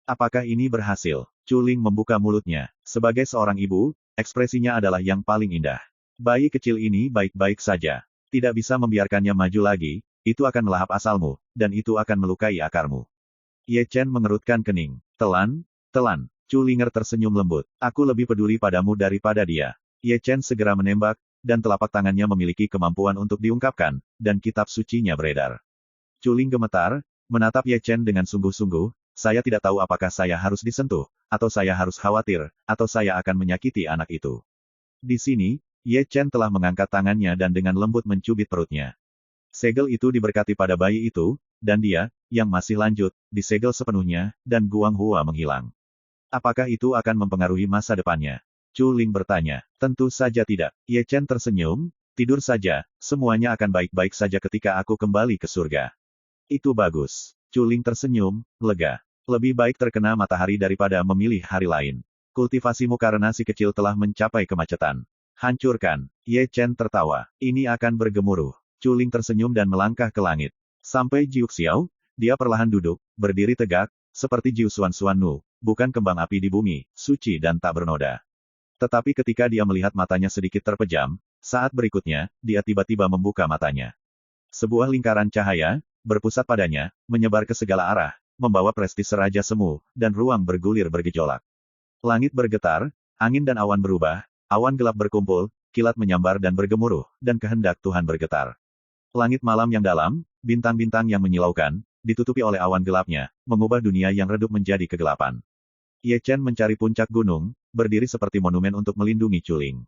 Apakah ini berhasil? Culing membuka mulutnya. Sebagai seorang ibu, ekspresinya adalah yang paling indah. Bayi kecil ini baik-baik saja. Tidak bisa membiarkannya maju lagi, itu akan melahap asalmu, dan itu akan melukai akarmu. Ye Chen mengerutkan kening. Telan. Culinger tersenyum lembut. Aku lebih peduli padamu daripada dia. Ye Chen segera menembak, dan telapak tangannya memiliki kemampuan untuk diungkapkan, dan kitab sucinya beredar. Culing gemetar, menatap Ye Chen dengan sungguh-sungguh, saya tidak tahu apakah saya harus disentuh, atau saya harus khawatir, atau saya akan menyakiti anak itu. Di sini, Ye Chen telah mengangkat tangannya dan dengan lembut mencubit perutnya. Segel itu diberkati pada bayi itu, dan dia, yang masih lanjut, disegel sepenuhnya, dan Guang Hua menghilang. Apakah itu akan mempengaruhi masa depannya? Culing bertanya. Tentu saja tidak. Ye Chen tersenyum, tidur saja, semuanya akan baik-baik saja ketika aku kembali ke surga. Itu bagus. Culing tersenyum, lega. Lebih baik terkena matahari daripada memilih hari lain. Kultivasimu karena si kecil telah mencapai kemacetan. Hancurkan. Ye Chen tertawa. Ini akan bergemuruh. Culing tersenyum dan melangkah ke langit. Sampai Jiu Xiao, dia perlahan duduk, berdiri tegak, seperti Jiu Xuan Xuan Nu, bukan kembang api di bumi, suci dan tak bernoda. Tetapi ketika dia melihat matanya sedikit terpejam, saat berikutnya, dia tiba-tiba membuka matanya. Sebuah lingkaran cahaya, berpusat padanya, menyebar ke segala arah, membawa prestis Raja Semu, dan ruang bergulir bergejolak. Langit bergetar, angin dan awan berubah, awan gelap berkumpul, kilat menyambar dan bergemuruh, dan kehendak Tuhan bergetar. Langit malam yang dalam, bintang-bintang yang menyilaukan, ditutupi oleh awan gelapnya, mengubah dunia yang redup menjadi kegelapan. Ye Chen mencari puncak gunung, berdiri seperti monumen untuk melindungi Culing.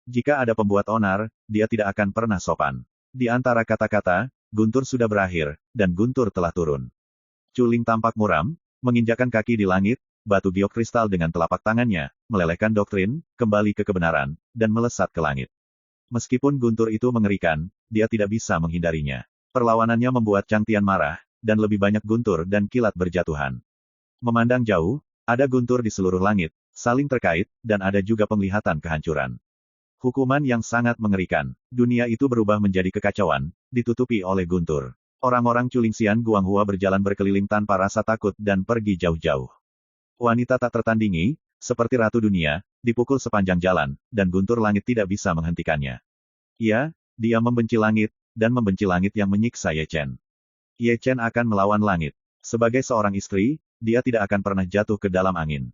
Jika ada pembuat onar, dia tidak akan pernah sopan. Di antara kata-kata, guntur sudah berakhir, dan guntur telah turun. Culing tampak muram, menginjakkan kaki di langit, batu giok kristal dengan telapak tangannya, melelehkan doktrin, kembali ke kebenaran, dan melesat ke langit. Meskipun guntur itu mengerikan, dia tidak bisa menghindarinya. Perlawanannya membuat Chang Tian marah, dan lebih banyak guntur dan kilat berjatuhan. Memandang jauh, ada guntur di seluruh langit, saling terkait, dan ada juga penglihatan kehancuran. Hukuman yang sangat mengerikan. Dunia itu berubah menjadi kekacauan, ditutupi oleh guntur. Orang-orang Culingxian Guang Hua berjalan berkeliling tanpa rasa takut dan pergi jauh-jauh. Wanita tak tertandingi, seperti Ratu Dunia, dipukul sepanjang jalan, dan guntur langit tidak bisa menghentikannya. Ya, dia membenci langit, dan membenci langit yang menyiksa Ye Chen. Ye Chen akan melawan langit. Sebagai seorang istri, dia tidak akan pernah jatuh ke dalam angin.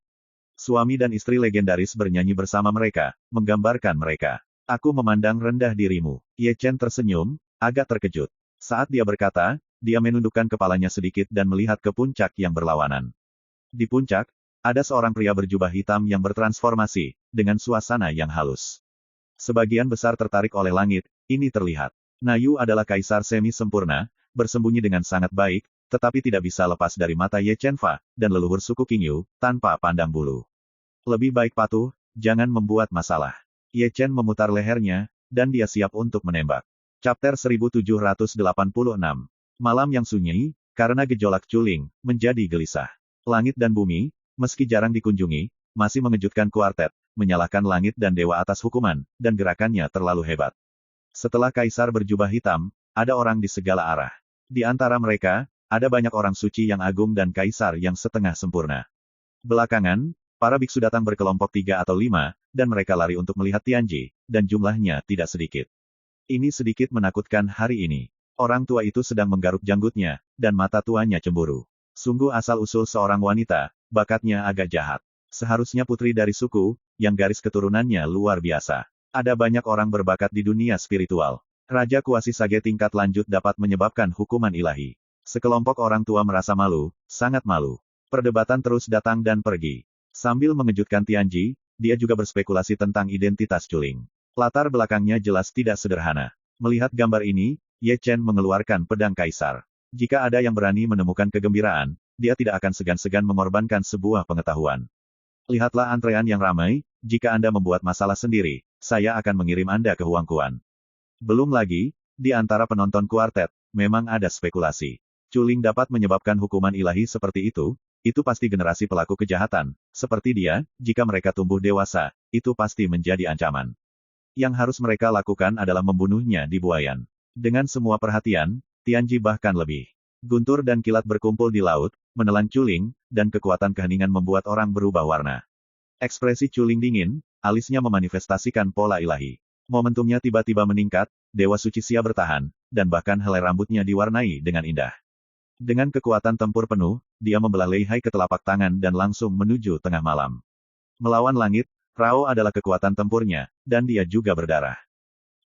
Suami dan istri legendaris bernyanyi bersama mereka, menggambarkan mereka. Aku memandang rendah dirimu. Ye Chen tersenyum, agak terkejut. Saat dia berkata, dia menundukkan kepalanya sedikit dan melihat ke puncak yang berlawanan. Di puncak, ada seorang pria berjubah hitam yang bertransformasi, dengan suasana yang halus. Sebagian besar tertarik oleh langit, ini terlihat. Nayu adalah kaisar semi-sempurna, bersembunyi dengan sangat baik, tetapi tidak bisa lepas dari mata Ye Chen Fa, dan leluhur suku Qingyu, tanpa pandang bulu. Lebih baik patuh, jangan membuat masalah. Ye Chen memutar lehernya, dan dia siap untuk menembak. Chapter 1786. Malam yang sunyi, karena gejolak Chuling, menjadi gelisah. Langit dan bumi, meski jarang dikunjungi, masih mengejutkan kuartet, menyalahkan langit dan dewa atas hukuman, dan gerakannya terlalu hebat. Setelah kaisar berjubah hitam, ada orang di segala arah. Di antara mereka, ada banyak orang suci yang agung dan kaisar yang setengah sempurna. Belakangan, para biksu datang berkelompok 3 atau 5, dan mereka lari untuk melihat Tianji, dan jumlahnya tidak sedikit. Ini sedikit menakutkan hari ini. Orang tua itu sedang menggaruk janggutnya, dan mata tuanya cemburu. Sungguh asal-usul seorang wanita, bakatnya agak jahat. Seharusnya putri dari suku, yang garis keturunannya luar biasa. Ada banyak orang berbakat di dunia spiritual. Raja Kuasi Sage tingkat lanjut dapat menyebabkan hukuman ilahi. Sekelompok orang tua merasa malu, sangat malu. Perdebatan terus datang dan pergi. Sambil mengejutkan Tianji, dia juga berspekulasi tentang identitas Chuling. Latar belakangnya jelas tidak sederhana. Melihat gambar ini, Ye Chen mengeluarkan pedang kaisar. Jika ada yang berani menemukan kegembiraan, dia tidak akan segan-segan mengorbankan sebuah pengetahuan. Lihatlah antrean yang ramai, jika Anda membuat masalah sendiri, saya akan mengirim Anda ke Huangquan. Belum lagi, di antara penonton kuartet, memang ada spekulasi. Chuling dapat menyebabkan hukuman ilahi seperti itu pasti generasi pelaku kejahatan, seperti dia, jika mereka tumbuh dewasa, itu pasti menjadi ancaman. Yang harus mereka lakukan adalah membunuhnya di buayan. Dengan semua perhatian, Tianji bahkan lebih. Guntur dan kilat berkumpul di laut, menelan Chuling, dan kekuatan keheningan membuat orang berubah warna. Ekspresi Chuling dingin, alisnya memanifestasikan pola ilahi. Momentumnya tiba-tiba meningkat, Dewa Suci Xia bertahan, dan bahkan helai rambutnya diwarnai dengan indah. Dengan kekuatan tempur penuh, dia membelah leihai ke telapak tangan dan langsung menuju tengah malam. Melawan langit, Rao adalah kekuatan tempurnya, dan dia juga berdarah.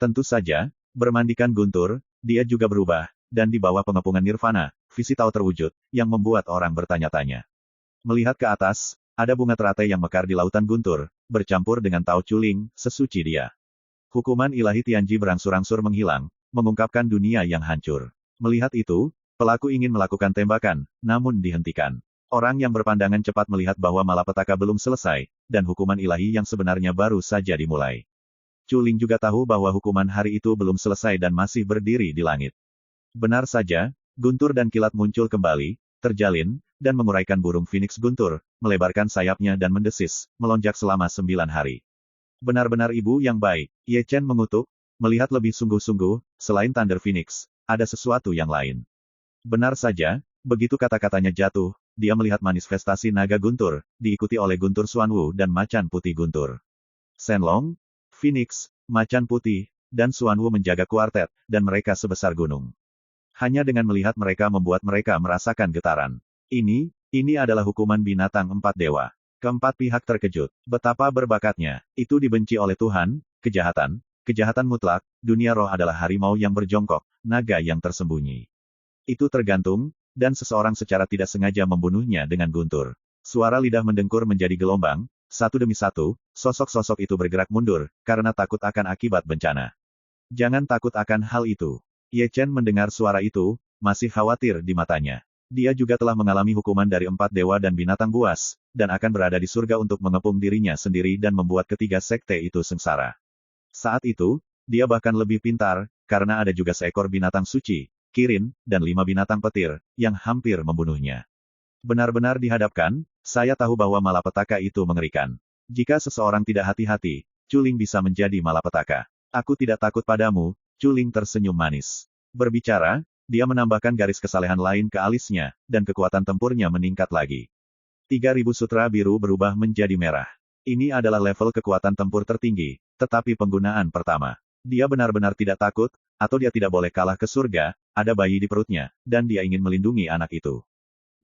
Tentu saja, bermandikan guntur, dia juga berubah, dan di bawah pengepungan nirvana, visi Tao terwujud, yang membuat orang bertanya-tanya. Melihat ke atas, ada bunga teratai yang mekar di lautan guntur, bercampur dengan Tao Chuling, sesuci dia. Hukuman ilahi Tianji berangsur-angsur menghilang, mengungkapkan dunia yang hancur. Melihat itu, pelaku ingin melakukan tembakan, namun dihentikan. Orang yang berpandangan cepat melihat bahwa malapetaka belum selesai, dan hukuman ilahi yang sebenarnya baru saja dimulai. Chuling juga tahu bahwa hukuman hari itu belum selesai dan masih berdiri di langit. Benar saja, guntur dan kilat muncul kembali, terjalin, dan menguraikan burung Phoenix guntur, melebarkan sayapnya dan mendesis, melonjak selama 9 hari. Benar-benar ibu yang baik, Ye Chen mengutuk, melihat lebih sungguh-sungguh, selain Thunder Phoenix, ada sesuatu yang lain. Benar saja, begitu kata-katanya jatuh, dia melihat manifestasi naga guntur, diikuti oleh guntur Xuanwu dan macan putih guntur. Shenlong, Phoenix, macan putih, dan Xuanwu menjaga kuartet, dan mereka sebesar gunung. Hanya dengan melihat mereka membuat mereka merasakan getaran. Ini adalah hukuman binatang 4 dewa. Keempat pihak terkejut. Betapa berbakatnya. Itu dibenci oleh Tuhan, kejahatan mutlak, dunia roh adalah harimau yang berjongkok, naga yang tersembunyi. Itu tergantung, dan seseorang secara tidak sengaja membunuhnya dengan guntur. Suara lidah mendengkur menjadi gelombang, satu demi satu, sosok-sosok itu bergerak mundur, karena takut akan akibat bencana. Jangan takut akan hal itu. Ye Chen mendengar suara itu, masih khawatir di matanya. Dia juga telah mengalami hukuman dari 4 dewa dan binatang buas, dan akan berada di surga untuk mengepung dirinya sendiri dan membuat ketiga sekte itu sengsara. Saat itu, dia bahkan lebih pintar, karena ada juga seekor binatang suci, Kirin, dan 5 binatang petir, yang hampir membunuhnya. Benar-benar dihadapkan, saya tahu bahwa malapetaka itu mengerikan. Jika seseorang tidak hati-hati, Chuling bisa menjadi malapetaka. Aku tidak takut padamu, Chuling tersenyum manis. Berbicara, dia menambahkan garis kesalehan lain ke alisnya, dan kekuatan tempurnya meningkat lagi. 3000 sutra biru berubah menjadi merah. Ini adalah level kekuatan tempur tertinggi, tetapi penggunaan pertama. Dia benar-benar tidak takut, atau dia tidak boleh kalah ke surga, ada bayi di perutnya, dan dia ingin melindungi anak itu.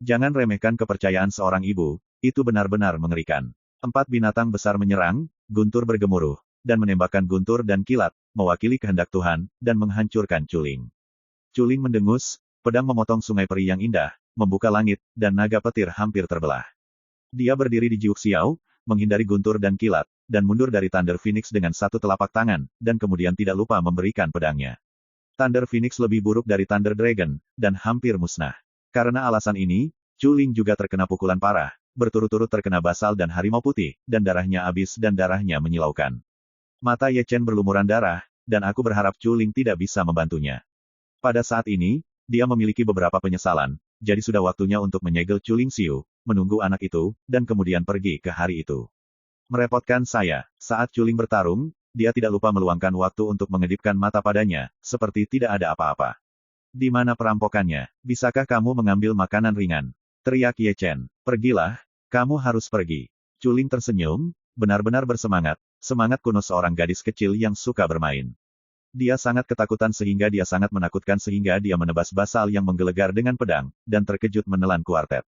Jangan remehkan kepercayaan seorang ibu, itu benar-benar mengerikan. 4 binatang besar menyerang, guntur bergemuruh, dan menembakkan guntur dan kilat, mewakili kehendak Tuhan, dan menghancurkan Chuling. Chuling mendengus, pedang memotong sungai peri yang indah, membuka langit, dan naga petir hampir terbelah. Dia berdiri di Jiuk Xiao, menghindari guntur dan kilat, dan mundur dari Thunder Phoenix dengan satu telapak tangan, dan kemudian tidak lupa memberikan pedangnya. Thunder Phoenix lebih buruk dari Thunder Dragon, dan hampir musnah. Karena alasan ini, Chuling juga terkena pukulan parah, berturut-turut terkena basal dan harimau putih, dan darahnya habis dan darahnya menyilaukan. Mata Ye Chen berlumuran darah, dan aku berharap Chu Ling tidak bisa membantunya. Pada saat ini, dia memiliki beberapa penyesalan, jadi sudah waktunya untuk menyegel Chu Ling Xiu, menunggu anak itu, dan kemudian pergi ke hari itu. Merepotkan saya, saat Chu Ling bertarung, dia tidak lupa meluangkan waktu untuk mengedipkan mata padanya, seperti tidak ada apa-apa. Di mana perampokannya? Bisakah kamu mengambil makanan ringan? Teriak Ye Chen. Pergilah, kamu harus pergi. Chu Ling tersenyum, benar-benar bersemangat, semangat kuno seorang gadis kecil yang suka bermain. Dia sangat ketakutan sehingga dia sangat menakutkan sehingga dia menebas basal yang menggelegar dengan pedang, dan terkejut menelan kuartet.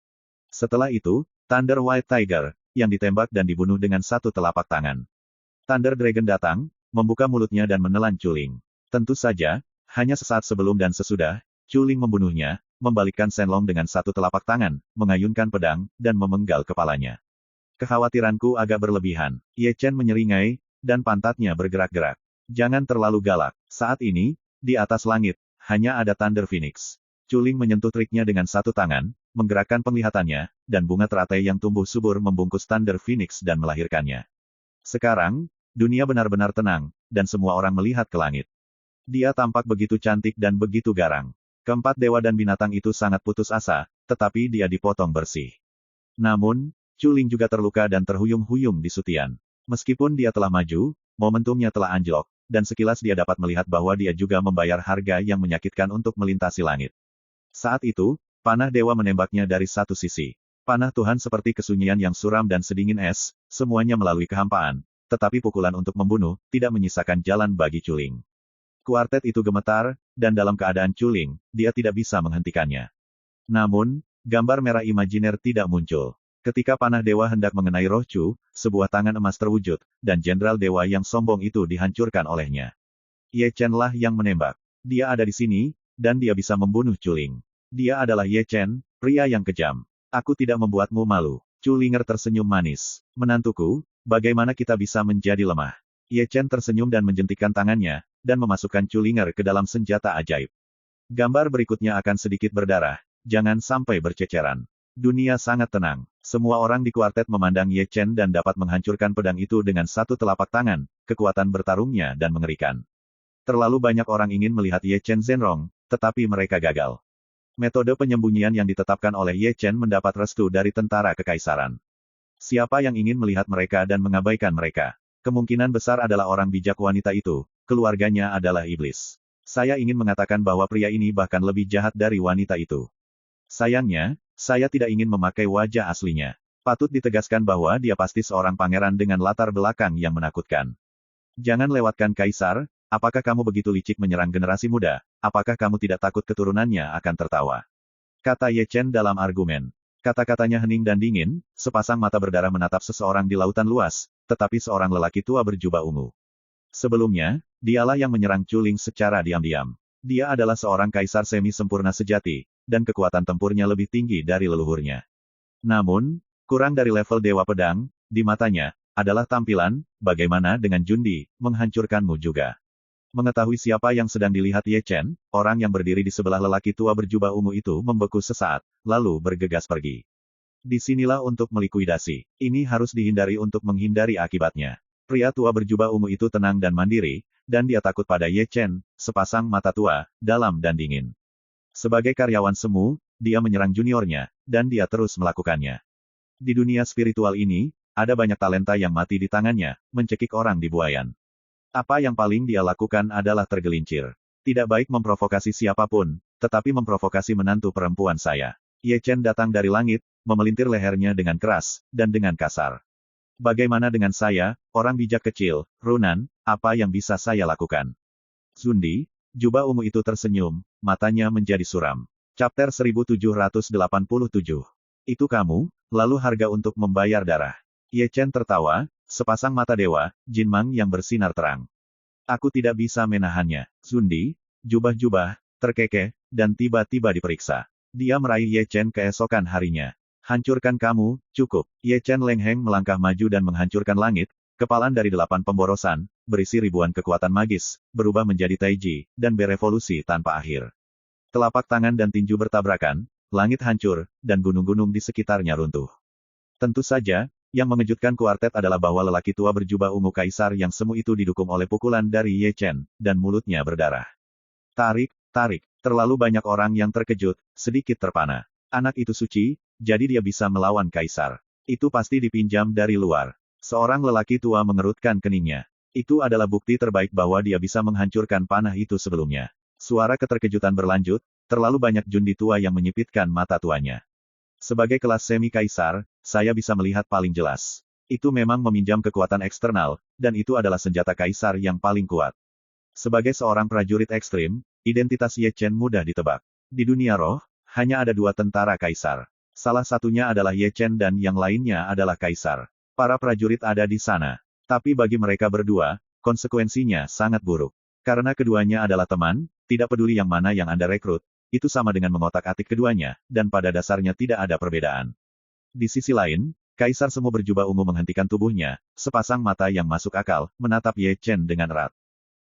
Setelah itu, Thunder White Tiger, yang ditembak dan dibunuh dengan satu telapak tangan. Thunder Dragon datang, membuka mulutnya dan menelan Chu Ling. Tentu saja, hanya sesaat sebelum dan sesudah, Chu Ling membunuhnya, membalikkan Shenlong dengan satu telapak tangan, mengayunkan pedang, dan memenggal kepalanya. Kekhawatiranku agak berlebihan. Ye Chen menyeringai, dan pantatnya bergerak-gerak. Jangan terlalu galak. Saat ini, di atas langit, hanya ada Thunder Phoenix. Chu Ling menyentuh triknya dengan satu tangan, menggerakkan penglihatannya, dan bunga teratai yang tumbuh subur membungkus Thunder Phoenix dan melahirkannya. Sekarang, dunia benar-benar tenang, dan semua orang melihat ke langit. Dia tampak begitu cantik dan begitu garang. Keempat dewa dan binatang itu sangat putus asa, tetapi dia dipotong bersih. Namun, Chu Ling juga terluka dan terhuyung-huyung di Sutian. Meskipun dia telah maju, momentumnya telah anjlok, dan sekilas dia dapat melihat bahwa dia juga membayar harga yang menyakitkan untuk melintasi langit. Saat itu, panah dewa menembaknya dari satu sisi. Panah Tuhan seperti kesunyian yang suram dan sedingin es, semuanya melalui kehampaan, tetapi pukulan untuk membunuh, tidak menyisakan jalan bagi Chu Ling. Kuartet itu gemetar, dan dalam keadaan Chu Ling, dia tidak bisa menghentikannya. Namun, gambar merah imajiner tidak muncul. Ketika panah dewa hendak mengenai roh Chu, sebuah tangan emas terwujud, dan jenderal dewa yang sombong itu dihancurkan olehnya. Ye Chen lah yang menembak. Dia ada di sini, dan dia bisa membunuh Chu Ling. Dia adalah Ye Chen, pria yang kejam. Aku tidak membuatmu malu. Chu Linger tersenyum manis. Menantuku, bagaimana kita bisa menjadi lemah? Ye Chen tersenyum dan menjentikkan tangannya, dan memasukkan Chu Linger ke dalam senjata ajaib. Gambar berikutnya akan sedikit berdarah, jangan sampai berceceran. Dunia sangat tenang. Semua orang di kuartet memandang Ye Chen dan dapat menghancurkan pedang itu dengan satu telapak tangan, kekuatan bertarungnya dan mengerikan. Terlalu banyak orang ingin melihat Ye Chen Zhenrong, tetapi mereka gagal. Metode penyembunyian yang ditetapkan oleh Ye Chen mendapat restu dari tentara kekaisaran. Siapa yang ingin melihat mereka dan mengabaikan mereka? Kemungkinan besar adalah orang bijak wanita itu, keluarganya adalah iblis. Saya ingin mengatakan bahwa pria ini bahkan lebih jahat dari wanita itu. Sayangnya, saya tidak ingin memakai wajah aslinya. Patut ditegaskan bahwa dia pasti seorang pangeran dengan latar belakang yang menakutkan. Jangan lewatkan kaisar, apakah kamu begitu licik menyerang generasi muda, apakah kamu tidak takut keturunannya akan tertawa? Kata Ye Chen dalam argumen. Kata-katanya hening dan dingin, sepasang mata berdarah menatap seseorang di lautan luas, tetapi seorang lelaki tua berjubah ungu. Sebelumnya, dialah yang menyerang Chu Ling secara diam-diam. Dia adalah seorang kaisar semi-sempurna sejati, dan kekuatan tempurnya lebih tinggi dari leluhurnya. Namun, kurang dari level Dewa Pedang, di matanya, adalah tampilan, bagaimana dengan Jundi, menghancurkanmu juga. Mengetahui siapa yang sedang dilihat Ye Chen, orang yang berdiri di sebelah lelaki tua berjubah ungu itu membeku sesaat, lalu bergegas pergi. Disinilah untuk melikuidasi. Ini harus dihindari untuk menghindari akibatnya. Pria tua berjubah ungu itu tenang dan mandiri, dan dia takut pada Ye Chen, sepasang mata tua, dalam dan dingin. Sebagai karyawan semu, dia menyerang juniornya, dan dia terus melakukannya. Di dunia spiritual ini, ada banyak talenta yang mati di tangannya, mencekik orang di buayan. Apa yang paling dia lakukan adalah tergelincir. Tidak baik memprovokasi siapapun, tetapi memprovokasi menantu perempuan saya. Ye Chen datang dari langit, memelintir lehernya dengan keras, dan dengan kasar. Bagaimana dengan saya, orang bijak kecil, Runan, apa yang bisa saya lakukan? Zundi, jubah ungu itu tersenyum, matanya menjadi suram. Chapter 1787. Itu kamu, lalu harga untuk membayar darah. Ye Chen tertawa, sepasang mata dewa, Jinmang yang bersinar terang. Aku tidak bisa menahannya. Zundi, jubah-jubah, terkekeh, dan tiba-tiba diperiksa. Dia meraih Ye Chen keesokan harinya. Hancurkan kamu, cukup. Ye Chen Lengheng melangkah maju dan menghancurkan langit, kepalan dari 8 pemborosan, berisi ribuan kekuatan magis, berubah menjadi taiji, dan berevolusi tanpa akhir. Telapak tangan dan tinju bertabrakan, langit hancur, dan gunung-gunung di sekitarnya runtuh. Tentu saja, yang mengejutkan kuartet adalah bahwa lelaki tua berjubah ungu kaisar yang semu itu didukung oleh pukulan dari Ye Chen, dan mulutnya berdarah. Tarik, tarik. Terlalu banyak orang yang terkejut, sedikit terpana. Anak itu suci, jadi dia bisa melawan kaisar. Itu pasti dipinjam dari luar. Seorang lelaki tua mengerutkan keningnya. Itu adalah bukti terbaik bahwa dia bisa menghancurkan panah itu sebelumnya. Suara keterkejutan berlanjut, terlalu banyak jundi tua yang menyipitkan mata tuanya. Sebagai kelas semi-kaisar, saya bisa melihat paling jelas. Itu memang meminjam kekuatan eksternal, dan itu adalah senjata kaisar yang paling kuat. Sebagai seorang prajurit ekstrim, identitas Ye Chen mudah ditebak. Di dunia roh, hanya ada 2 tentara kaisar. Salah satunya adalah Ye Chen dan yang lainnya adalah kaisar. Para prajurit ada di sana. Tapi bagi mereka berdua, konsekuensinya sangat buruk. Karena keduanya adalah teman, tidak peduli yang mana yang Anda rekrut, itu sama dengan mengotak-atik keduanya, dan pada dasarnya tidak ada perbedaan. Di sisi lain, kaisar semu berjubah ungu menghentikan tubuhnya, sepasang mata yang masuk akal, menatap Ye Chen dengan erat.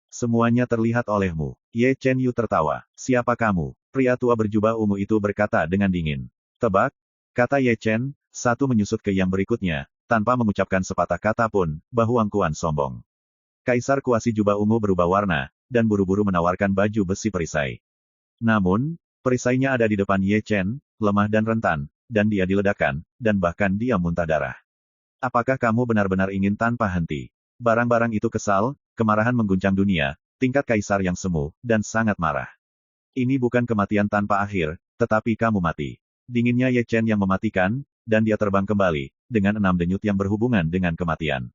Semuanya terlihat olehmu. Ye Chen Yu tertawa. Siapa kamu? Pria tua berjubah ungu itu berkata dengan dingin. Tebak? Kata Ye Chen, satu menyusut ke yang berikutnya, tanpa mengucapkan sepatah kata pun, bahu angkuhan sombong. Kaisar kuasi jubah ungu berubah warna, dan buru-buru menawarkan baju besi perisai. Namun, perisainya ada di depan Ye Chen, lemah dan rentan, dan dia diledakkan, dan bahkan dia muntah darah. Apakah kamu benar-benar ingin tanpa henti? Barang-barang itu kesal, kemarahan mengguncang dunia, tingkat kaisar yang semu, dan sangat marah. Ini bukan kematian tanpa akhir, tetapi kamu mati. Dinginnya Ye Chen yang mematikan, dan dia terbang kembali, dengan 6 denyut yang berhubungan dengan kematian.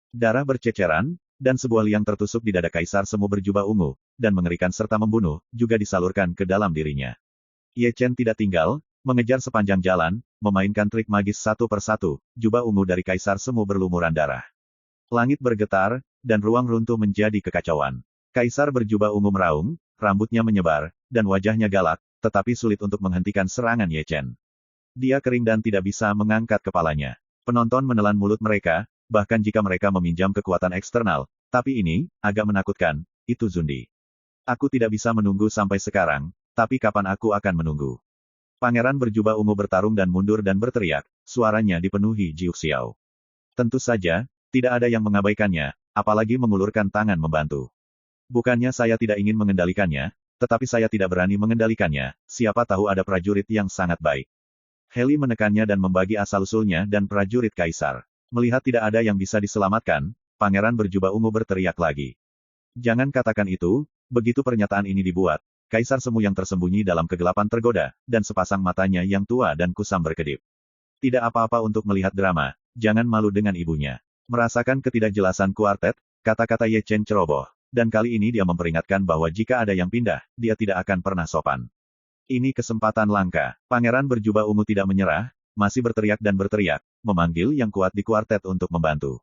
Darah berceceran, dan sebuah liang tertusuk di dada kaisar semu berjubah ungu, dan mengerikan serta membunuh, juga disalurkan ke dalam dirinya. Ye Chen tidak tinggal, mengejar sepanjang jalan, memainkan trik magis satu persatu, jubah ungu dari kaisar semu berlumuran darah. Langit bergetar, dan ruang runtuh menjadi kekacauan. Kaisar berjubah ungu meraung, rambutnya menyebar, dan wajahnya galak, tetapi sulit untuk menghentikan serangan Ye Chen. Dia kering dan tidak bisa mengangkat kepalanya. Penonton menelan mulut mereka, bahkan jika mereka meminjam kekuatan eksternal, tapi ini, agak menakutkan, itu Zundi. Aku tidak bisa menunggu sampai sekarang, tapi kapan aku akan menunggu? Pangeran berjubah ungu bertarung dan mundur dan berteriak, suaranya dipenuhi Jiu Xiao. Tentu saja, tidak ada yang mengabaikannya, apalagi mengulurkan tangan membantu. Bukannya saya tidak ingin mengendalikannya, tetapi saya tidak berani mengendalikannya, siapa tahu ada prajurit yang sangat baik. Heli menekannya dan membagi asal-usulnya dan prajurit kaisar. Melihat tidak ada yang bisa diselamatkan, pangeran berjubah ungu berteriak lagi. Jangan katakan itu, begitu pernyataan ini dibuat, kaisar semu yang tersembunyi dalam kegelapan tergoda, dan sepasang matanya yang tua dan kusam berkedip. Tidak apa-apa untuk melihat drama, jangan malu dengan ibunya. Merasakan ketidakjelasan kuartet, kata-kata Ye Chen ceroboh, dan kali ini dia memperingatkan bahwa jika ada yang pindah, dia tidak akan pernah sopan. Ini kesempatan langka. Pangeran berjubah ungu tidak menyerah, masih berteriak dan berteriak, memanggil yang kuat di kuartet untuk membantu.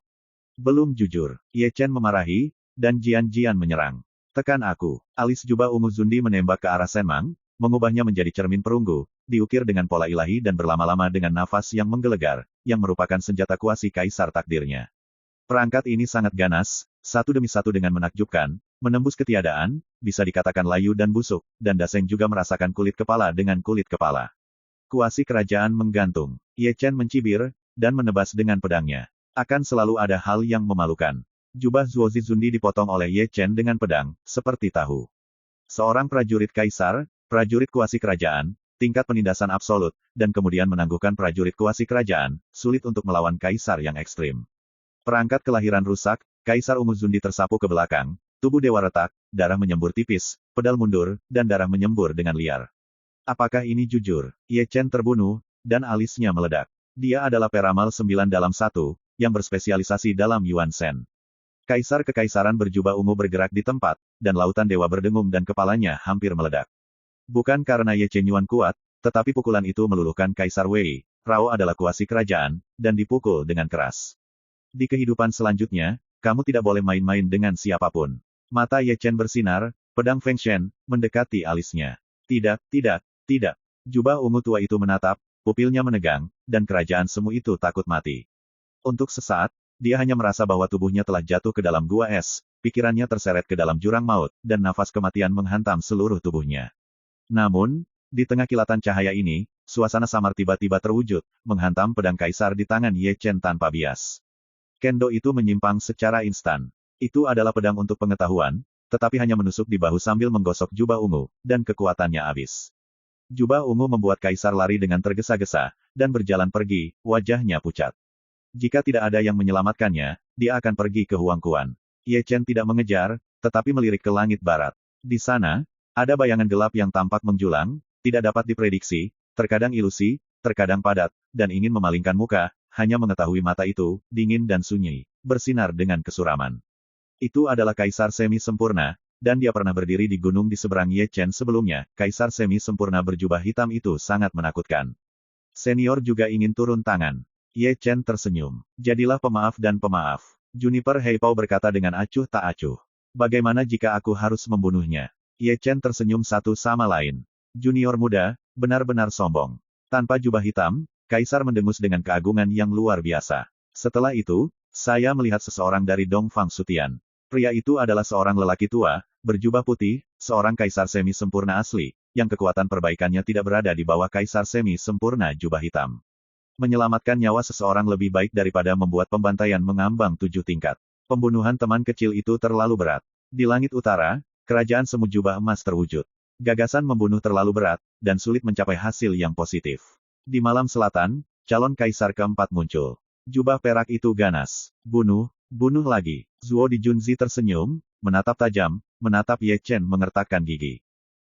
Belum jujur, Ye Chen memarahi, dan Jian menyerang. Tekan aku. Alis jubah ungu Zundi menembak ke arah Senmang, mengubahnya menjadi cermin perunggu, diukir dengan pola ilahi dan berlama-lama dengan nafas yang menggelegar, yang merupakan senjata kuasi kaisar takdirnya. Perangkat ini sangat ganas, satu demi satu dengan menakjubkan, menembus ketiadaan, bisa dikatakan layu dan busuk, dan Daseng juga merasakan kulit kepala dengan kulit kepala. Kuasi kerajaan menggantung. Ye Chen mencibir, dan menebas dengan pedangnya. Akan selalu ada hal yang memalukan. Jubah Zuozi Zundi dipotong oleh Ye Chen dengan pedang, seperti tahu. Seorang prajurit kaisar, prajurit kuasi kerajaan, tingkat penindasan absolut, dan kemudian menangguhkan prajurit kuasi kerajaan, sulit untuk melawan kaisar yang ekstrim. Perangkat kelahiran rusak, kaisar ungu Zundi tersapu ke belakang, tubuh dewa retak, darah menyembur tipis, pedal mundur, dan darah menyembur dengan liar. Apakah ini jujur? Ye Chen terbunuh, dan alisnya meledak. Dia adalah peramal 9 dalam 1, yang berspesialisasi dalam Yuan Shen. Kaisar kekaisaran berjubah ungu bergerak di tempat, dan lautan dewa berdengung dan kepalanya hampir meledak. Bukan karena Ye Chen Yuan kuat, tetapi pukulan itu meluluhkan Kaisar Wei. Rao adalah kuasi kerajaan, dan dipukul dengan keras. Di kehidupan selanjutnya, kamu tidak boleh main-main dengan siapapun. Mata Ye Chen bersinar, pedang Feng Shen, mendekati alisnya. Tidak, tidak, tidak. Jubah ungu tua itu menatap, pupilnya menegang, dan kerajaan semu itu takut mati. Untuk sesaat, dia hanya merasa bahwa tubuhnya telah jatuh ke dalam gua es, pikirannya terseret ke dalam jurang maut, dan nafas kematian menghantam seluruh tubuhnya. Namun, di tengah kilatan cahaya ini, suasana samar tiba-tiba terwujud, menghantam pedang kaisar di tangan Ye Chen tanpa bias. Kendo itu menyimpang secara instan. Itu adalah pedang untuk pengetahuan, tetapi hanya menusuk di bahu sambil menggosok jubah ungu, dan kekuatannya habis. Jubah ungu membuat kaisar lari dengan tergesa-gesa, dan berjalan pergi, wajahnya pucat. Jika tidak ada yang menyelamatkannya, dia akan pergi ke Huangquan. Ye Chen tidak mengejar, tetapi melirik ke langit barat. Di sana, ada bayangan gelap yang tampak menjulang, tidak dapat diprediksi, terkadang ilusi, terkadang padat, dan ingin memalingkan muka, hanya mengetahui mata itu, dingin dan sunyi, bersinar dengan kesuraman. Itu adalah kaisar semi sempurna, dan dia pernah berdiri di gunung di seberang Ye Chen sebelumnya. Kaisar semi sempurna berjubah hitam itu sangat menakutkan. Senior juga ingin turun tangan. Ye Chen tersenyum. Jadilah pemaaf dan pemaaf. Juniper Heipao berkata dengan acuh tak acuh. Bagaimana jika aku harus membunuhnya? Ye Chen tersenyum satu sama lain. Junior muda, benar-benar sombong. Tanpa jubah hitam, kaisar mendengus dengan keagungan yang luar biasa. Setelah itu, saya melihat seseorang dari Dongfang Sutian. Pria itu adalah seorang lelaki tua, berjubah putih, seorang kaisar semi sempurna asli, yang kekuatan perbaikannya tidak berada di bawah kaisar semi sempurna jubah hitam. Menyelamatkan nyawa seseorang lebih baik daripada membuat pembantaian mengambang 7 tingkat. Pembunuhan teman kecil itu terlalu berat. Di langit utara, kerajaan semu jubah emas terwujud. Gagasan membunuh terlalu berat, dan sulit mencapai hasil yang positif. Di malam selatan, calon kaisar keempat muncul. Jubah perak itu ganas. Bunuh, bunuh lagi. Zuo Dijunzi tersenyum, menatap tajam, menatap Ye Chen mengertakkan gigi.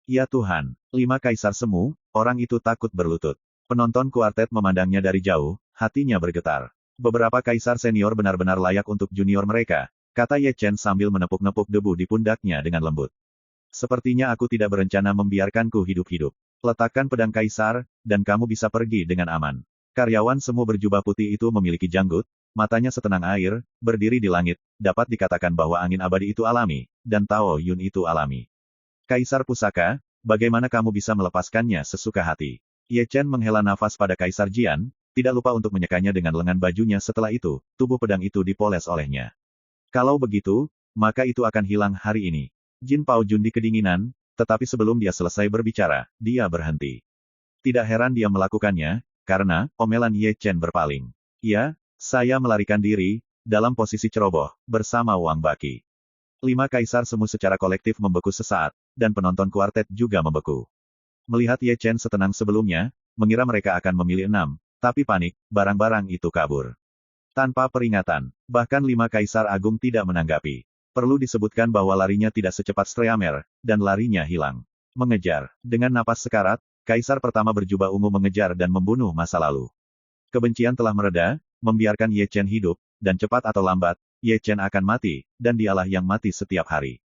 Ya Tuhan, 5 kaisar semu, orang itu takut berlutut. Penonton kuartet memandangnya dari jauh, hatinya bergetar. Beberapa kaisar senior benar-benar layak untuk junior mereka, kata Ye Chen sambil menepuk-nepuk debu di pundaknya dengan lembut. Sepertinya aku tidak berencana membiarkanku hidup-hidup. Letakkan pedang kaisar, dan kamu bisa pergi dengan aman. Karyawan semu berjubah putih itu memiliki janggut, matanya setenang air, berdiri di langit, dapat dikatakan bahwa angin abadi itu alami, dan Tao Yun itu alami. Kaisar pusaka, bagaimana kamu bisa melepaskannya sesuka hati? Ye Chen menghela nafas pada Kaisar Jian, tidak lupa untuk menyekanya dengan lengan bajunya setelah itu, tubuh pedang itu dipoles olehnya. Kalau begitu, maka itu akan hilang hari ini. Jin Pao Jun di kedinginan, tetapi sebelum dia selesai berbicara, dia berhenti. Tidak heran dia melakukannya, karena, omelan Ye Chen berpaling. Ya, saya melarikan diri, dalam posisi ceroboh, bersama Wang Baqi. 5 kaisar semu secara kolektif membeku sesaat, dan penonton kuartet juga membeku. Melihat Ye Chen setenang sebelumnya, mengira mereka akan memilih 6, tapi panik, barang-barang itu kabur. Tanpa peringatan, bahkan 5 kaisar agung tidak menanggapi. Perlu disebutkan bahwa larinya tidak secepat Streamer, dan larinya hilang. Mengejar. Dengan napas sekarat, kaisar pertama berjubah ungu mengejar dan membunuh masa lalu. Kebencian telah mereda, membiarkan Ye Chen hidup, dan cepat atau lambat, Ye Chen akan mati, dan dialah yang mati setiap hari.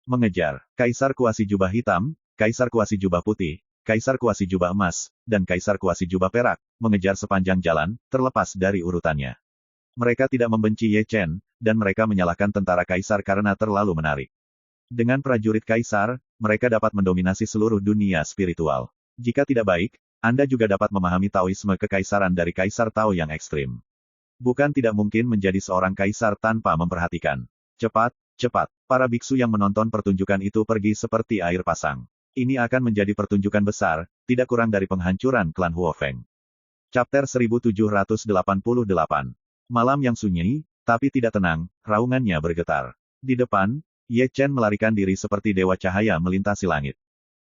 Mengejar. Kaisar kuasi jubah hitam, Kaisar kuasi jubah putih, Kaisar kuasi jubah emas, dan Kaisar kuasi jubah perak, mengejar sepanjang jalan, terlepas dari urutannya. Mereka tidak membenci Ye Chen, dan mereka menyalahkan tentara Kaisar karena terlalu menarik. Dengan prajurit Kaisar, mereka dapat mendominasi seluruh dunia spiritual. Jika tidak baik, Anda juga dapat memahami Taoisme kekaisaran dari Kaisar Tao yang ekstrim. Bukan tidak mungkin menjadi seorang kaisar tanpa memperhatikan. Cepat, cepat, para biksu yang menonton pertunjukan itu pergi seperti air pasang. Ini akan menjadi pertunjukan besar, tidak kurang dari penghancuran klan Huofeng. Chapter 1788. Malam yang sunyi, tapi tidak tenang, raungannya bergetar. Di depan, Ye Chen melarikan diri seperti dewa cahaya melintasi langit.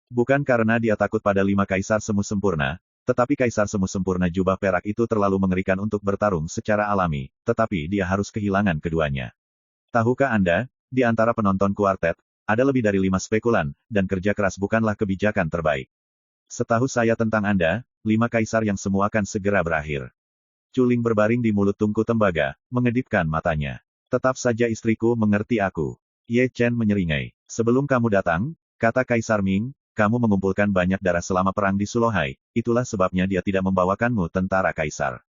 Bukan karena dia takut pada 5 kaisar semu sempurna, tetapi kaisar semu sempurna jubah perak itu terlalu mengerikan untuk bertarung secara alami, tetapi dia harus kehilangan keduanya. Tahukah Anda, di antara penonton kuartet, ada lebih dari 5 spekulan, dan kerja keras bukanlah kebijakan terbaik. Setahu saya tentang Anda, 5 kaisar yang semua akan segera berakhir. Culing berbaring di mulut tungku tembaga, mengedipkan matanya. Tetap saja istriku mengerti aku. Ye Chen menyeringai. Sebelum kamu datang, kata Kaisar Ming, kamu mengumpulkan banyak darah selama perang di Sulohai, itulah sebabnya dia tidak membawakanmu tentara Kaisar.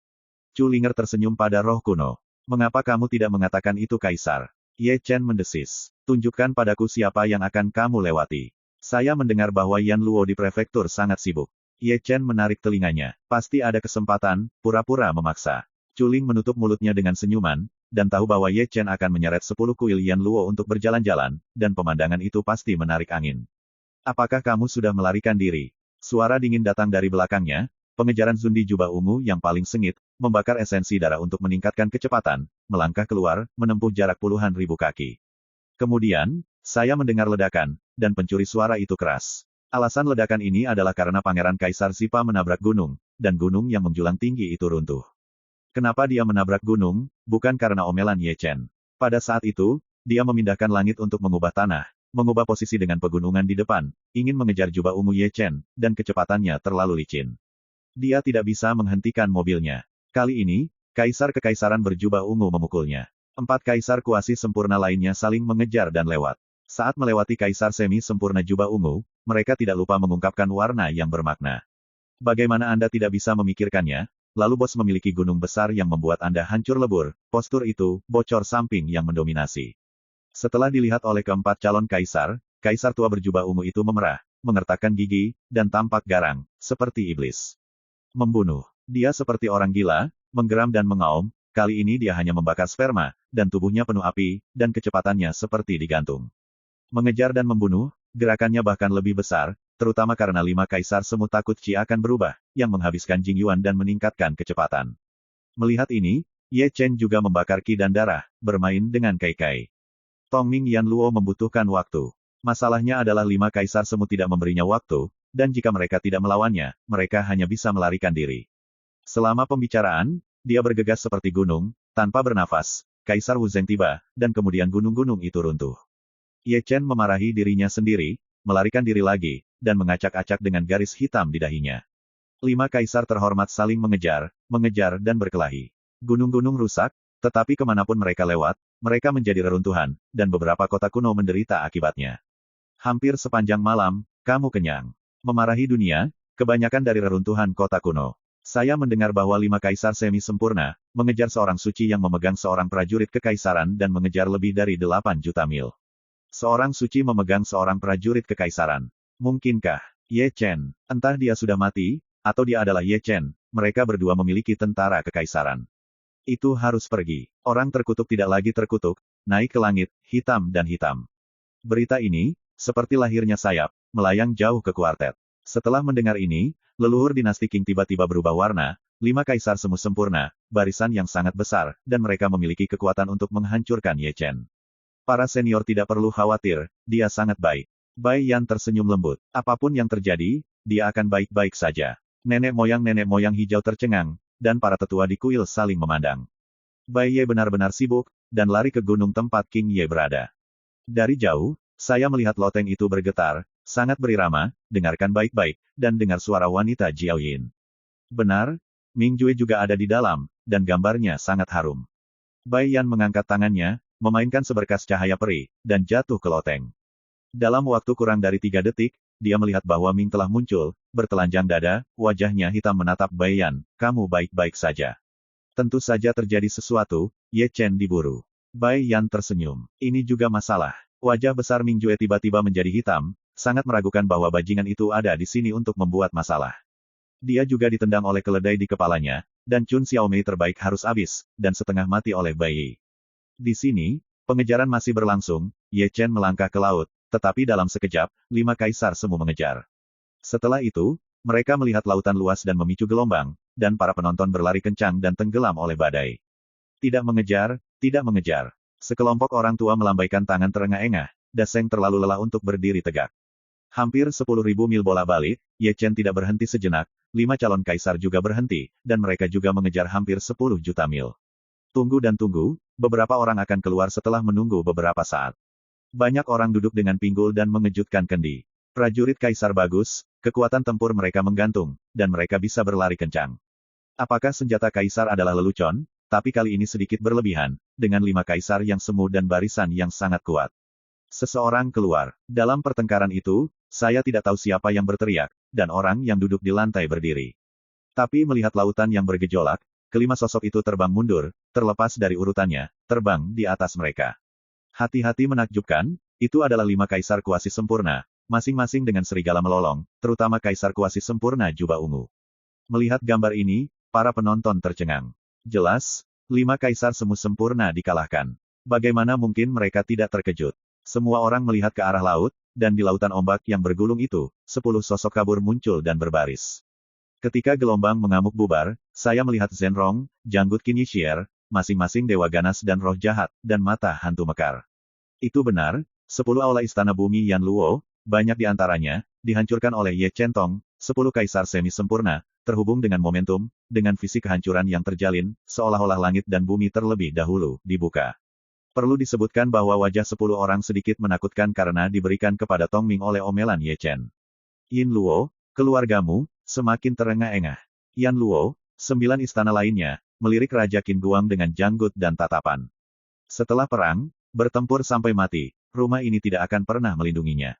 Culinger tersenyum pada roh kuno. Mengapa kamu tidak mengatakan itu Kaisar? Ye Chen mendesis. Tunjukkan padaku siapa yang akan kamu lewati. Saya mendengar bahwa Yan Luo di prefektur sangat sibuk. Ye Chen menarik telinganya. Pasti ada kesempatan, pura-pura memaksa. Culing menutup mulutnya dengan senyuman, dan tahu bahwa Ye Chen akan menyeret 10 kuil Yan Luo untuk berjalan-jalan, dan pemandangan itu pasti menarik angin. Apakah kamu sudah melarikan diri? Suara dingin datang dari belakangnya, Pengejaran Zundi jubah ungu yang paling sengit, membakar esensi darah untuk meningkatkan kecepatan, melangkah keluar, menempuh jarak puluhan ribu kaki. Kemudian, saya mendengar ledakan, dan pencuri suara itu keras. Alasan ledakan ini adalah karena Pangeran Kaisar Zipa menabrak gunung, dan gunung yang menjulang tinggi itu runtuh. Kenapa dia menabrak gunung? Bukan karena omelan Ye Chen. Pada saat itu, dia memindahkan langit untuk mengubah tanah, mengubah posisi dengan pegunungan di depan, ingin mengejar jubah ungu Ye Chen, dan kecepatannya terlalu licin. Dia tidak bisa menghentikan mobilnya. Kali ini, Kaisar Kekaisaran berjubah ungu memukulnya. 4 kaisar kuasi sempurna lainnya saling mengejar dan lewat. Saat melewati kaisar semi sempurna jubah ungu, mereka tidak lupa mengungkapkan warna yang bermakna. Bagaimana Anda tidak bisa memikirkannya? Lalu bos memiliki gunung besar yang membuat Anda hancur lebur, postur itu, bocor samping yang mendominasi. Setelah dilihat oleh keempat calon kaisar, kaisar tua berjubah ungu itu memerah, mengertakkan gigi, dan tampak garang, seperti iblis. Membunuh. Dia seperti orang gila, menggeram dan mengaum, kali ini dia hanya membakar sperma, dan tubuhnya penuh api, dan kecepatannya seperti digantung. Mengejar dan membunuh, gerakannya bahkan lebih besar, terutama karena 5 kaisar semu takut Qi akan berubah, yang menghabiskan Jing Yuan dan meningkatkan kecepatan. Melihat ini, Ye Chen juga membakar Qi dan darah, bermain dengan Kai. Tongming Yan Luo membutuhkan waktu. Masalahnya adalah 5 kaisar semu tidak memberinya waktu, dan jika mereka tidak melawannya, mereka hanya bisa melarikan diri. Selama pembicaraan, dia bergegas seperti gunung, tanpa bernafas. Kaisar Wu Zeng tiba, dan kemudian gunung-gunung itu runtuh. Ye Chen memarahi dirinya sendiri, melarikan diri lagi, dan mengacak-acak dengan garis hitam di dahinya. 5 kaisar terhormat saling mengejar, dan berkelahi. Gunung-gunung rusak, tetapi kemanapun mereka lewat, mereka menjadi reruntuhan, dan beberapa kota kuno menderita akibatnya. Hampir sepanjang malam, kamu kenyang. Memarahi dunia, kebanyakan dari reruntuhan kota kuno. Saya mendengar bahwa 5 kaisar semi sempurna, mengejar seorang suci yang memegang seorang prajurit kekaisaran dan mengejar lebih dari 8 juta mil. Seorang suci memegang seorang prajurit kekaisaran. Mungkinkah? Ye Chen, entah dia sudah mati, atau dia adalah Ye Chen, mereka berdua memiliki tentara kekaisaran. Itu harus pergi. Orang terkutuk tidak lagi terkutuk, naik ke langit, hitam dan hitam. Berita ini, seperti lahirnya sayap, melayang jauh ke kuartet. Setelah mendengar ini, leluhur dinasti Qing tiba-tiba berubah warna, 5 kaisar semu sempurna, barisan yang sangat besar, dan mereka memiliki kekuatan untuk menghancurkan Ye Chen. Para senior tidak perlu khawatir, dia sangat baik. Bai Yan tersenyum lembut. Apapun yang terjadi, dia akan baik-baik saja. Nenek moyang hijau tercengang, dan para tetua di kuil saling memandang. Bai Ye benar-benar sibuk, dan lari ke gunung tempat King Ye berada. Dari jauh, saya melihat loteng itu bergetar, sangat berirama, dengarkan baik-baik, dan dengar suara wanita Jiao Yin. Benar, Ming Jue juga ada di dalam, dan gambarnya sangat harum. Bai Yan mengangkat tangannya, memainkan seberkas cahaya peri, dan jatuh ke loteng. Dalam waktu kurang dari 3 detik, dia melihat bahwa Ming telah muncul, bertelanjang dada, wajahnya hitam menatap Bai Yan, kamu baik-baik saja. Tentu saja terjadi sesuatu, Ye Chen diburu. Bai Yan tersenyum. Ini juga masalah. Wajah besar Ming Jue tiba-tiba menjadi hitam, sangat meragukan bahwa bajingan itu ada di sini untuk membuat masalah. Dia juga ditendang oleh keledai di kepalanya, dan Chun Xiaomei terbaik harus habis, dan setengah mati oleh Bai Yi. Di sini, pengejaran masih berlangsung, Ye Chen melangkah ke laut, tetapi dalam sekejap, 5 kaisar semu mengejar. Setelah itu, mereka melihat lautan luas dan memicu gelombang, dan para penonton berlari kencang dan tenggelam oleh badai. Tidak mengejar, tidak mengejar. Sekelompok orang tua melambaikan tangan terengah-engah, Daseng terlalu lelah untuk berdiri tegak. Hampir 10.000 mil bolak-balik, Ye Chen tidak berhenti sejenak, 5 calon kaisar juga berhenti, dan mereka juga mengejar hampir 10 juta mil. Tunggu dan tunggu, beberapa orang akan keluar setelah menunggu beberapa saat. Banyak orang duduk dengan pinggul dan mengejutkan kendi. Prajurit kaisar bagus, kekuatan tempur mereka menggantung, dan mereka bisa berlari kencang. Apakah senjata kaisar adalah lelucon? Tapi kali ini sedikit berlebihan, dengan 5 kaisar yang semu dan barisan yang sangat kuat. Seseorang keluar. Dalam pertengkaran itu, saya tidak tahu siapa yang berteriak, dan orang yang duduk di lantai berdiri. Tapi melihat lautan yang bergejolak, kelima sosok itu terbang mundur, terlepas dari urutannya, terbang di atas mereka. Hati-hati menakjubkan, itu adalah 5 kaisar kuasi sempurna, masing-masing dengan serigala melolong, terutama kaisar kuasi sempurna jubah ungu. Melihat gambar ini, para penonton tercengang. Jelas, 5 kaisar semu sempurna dikalahkan. Bagaimana mungkin mereka tidak terkejut? Semua orang melihat ke arah laut, dan di lautan ombak yang bergulung itu, 10 sosok kabur muncul dan berbaris. Ketika gelombang mengamuk bubar, saya melihat Zhenrong, janggut Qin Yishier, masing-masing dewa ganas dan roh jahat, dan mata hantu mekar. Itu benar, 10 aula istana bumi Yan Luo, banyak di antaranya, dihancurkan oleh Ye Chentong, 10 kaisar semi sempurna, terhubung dengan momentum, dengan visi kehancuran yang terjalin, seolah-olah langit dan bumi terlebih dahulu dibuka. Perlu disebutkan bahwa wajah 10 orang sedikit menakutkan karena diberikan kepada Tong Ming oleh omelan Ye Chen. Yin Luo, keluargamu, semakin terengah-engah. Yan Luo, 9 istana lainnya, melirik Raja Qin Guang dengan janggut dan tatapan. Setelah perang, bertempur sampai mati, rumah ini tidak akan pernah melindunginya.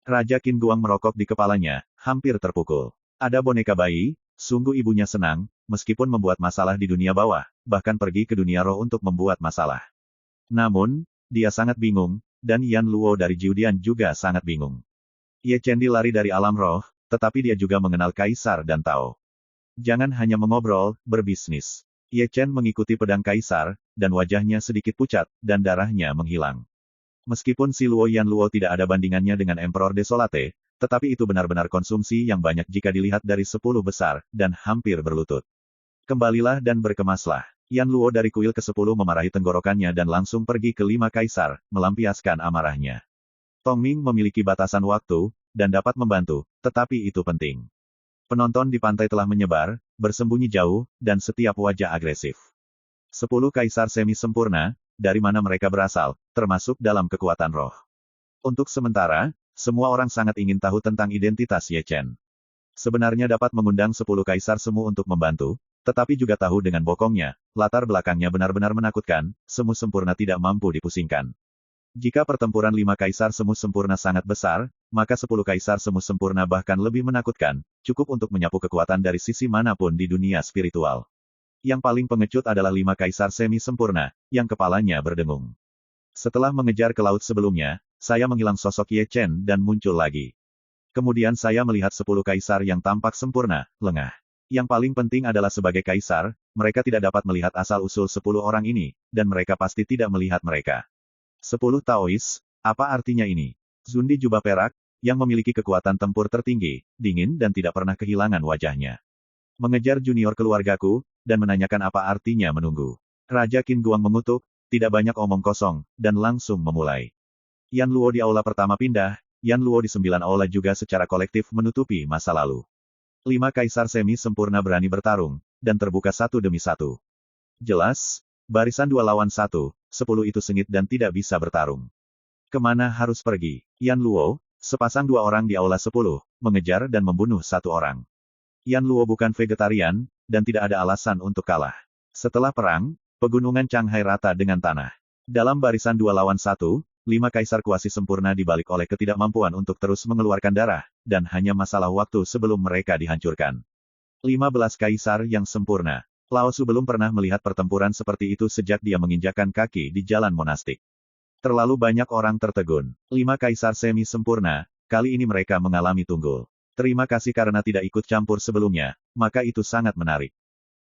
Raja Qin Guang merokok di kepalanya, hampir terpukul. Ada boneka bayi, sungguh ibunya senang, meskipun membuat masalah di dunia bawah, bahkan pergi ke dunia roh untuk membuat masalah. Namun, dia sangat bingung, dan Yan Luo dari Jiudian juga sangat bingung. Ye Chen lari dari alam roh, tetapi dia juga mengenal Kaisar dan Tao. Jangan hanya mengobrol, berbisnis. Ye Chen mengikuti pedang Kaisar, dan wajahnya sedikit pucat, dan darahnya menghilang. Meskipun si Luo Yan Luo tidak ada bandingannya dengan Emperor Desolate, tetapi itu benar-benar konsumsi yang banyak jika dilihat dari 10 besar, dan hampir berlutut. Kembalilah dan berkemaslah. Yan Luo dari kuil ke-10 memarahi tenggorokannya dan langsung pergi ke 5 kaisar, melampiaskan amarahnya. Tong Ming memiliki batasan waktu, dan dapat membantu, tetapi itu penting. Penonton di pantai telah menyebar, bersembunyi jauh, dan setiap wajah agresif. 10 kaisar semi sempurna, dari mana mereka berasal, termasuk dalam kekuatan roh. Untuk sementara, semua orang sangat ingin tahu tentang identitas Ye Chen. Sebenarnya dapat mengundang 10 kaisar semu untuk membantu, tetapi juga tahu dengan bokongnya, latar belakangnya benar-benar menakutkan, semu sempurna tidak mampu dipusingkan. Jika pertempuran 5 kaisar semu sempurna sangat besar, maka 10 kaisar semu sempurna bahkan lebih menakutkan, cukup untuk menyapu kekuatan dari sisi manapun di dunia spiritual. Yang paling pengecut adalah 5 kaisar semi sempurna, yang kepalanya berdengung. Setelah mengejar ke laut sebelumnya, saya menghilang sosok Ye Chen dan muncul lagi. Kemudian saya melihat 10 kaisar yang tampak sempurna, lengah. Yang paling penting adalah sebagai kaisar, mereka tidak dapat melihat asal-usul 10 orang ini, dan mereka pasti tidak melihat mereka. 10 Taois, apa artinya ini? Zundi jubah perak, yang memiliki kekuatan tempur tertinggi, dingin dan tidak pernah kehilangan wajahnya. Mengejar junior keluargaku, dan menanyakan apa artinya menunggu. Raja Qin Guang mengutuk, tidak banyak omong kosong, dan langsung memulai. Yan Luo di aula pertama pindah, Yan Luo di 9 aula juga secara kolektif menutupi masa lalu. 5 kaisar semi sempurna berani bertarung, dan terbuka satu demi satu. Jelas, barisan 2 lawan 1, 10 itu sengit dan tidak bisa bertarung. Kemana harus pergi? Yan Luo, sepasang 2 orang di aula 10, mengejar dan membunuh 1 orang. Yan Luo bukan vegetarian, dan tidak ada alasan untuk kalah. Setelah perang, pegunungan Changhai rata dengan tanah. Dalam barisan 2 lawan 1, 5 kaisar kuasi sempurna dibalik oleh ketidakmampuan untuk terus mengeluarkan darah, dan hanya masalah waktu sebelum mereka dihancurkan. 15 kaisar yang sempurna. Lao Su belum pernah melihat pertempuran seperti itu sejak dia menginjakan kaki di jalan monastik. Terlalu banyak orang tertegun. 5 kaisar semi sempurna, kali ini mereka mengalami tunggul. Terima kasih karena tidak ikut campur sebelumnya, maka itu sangat menarik.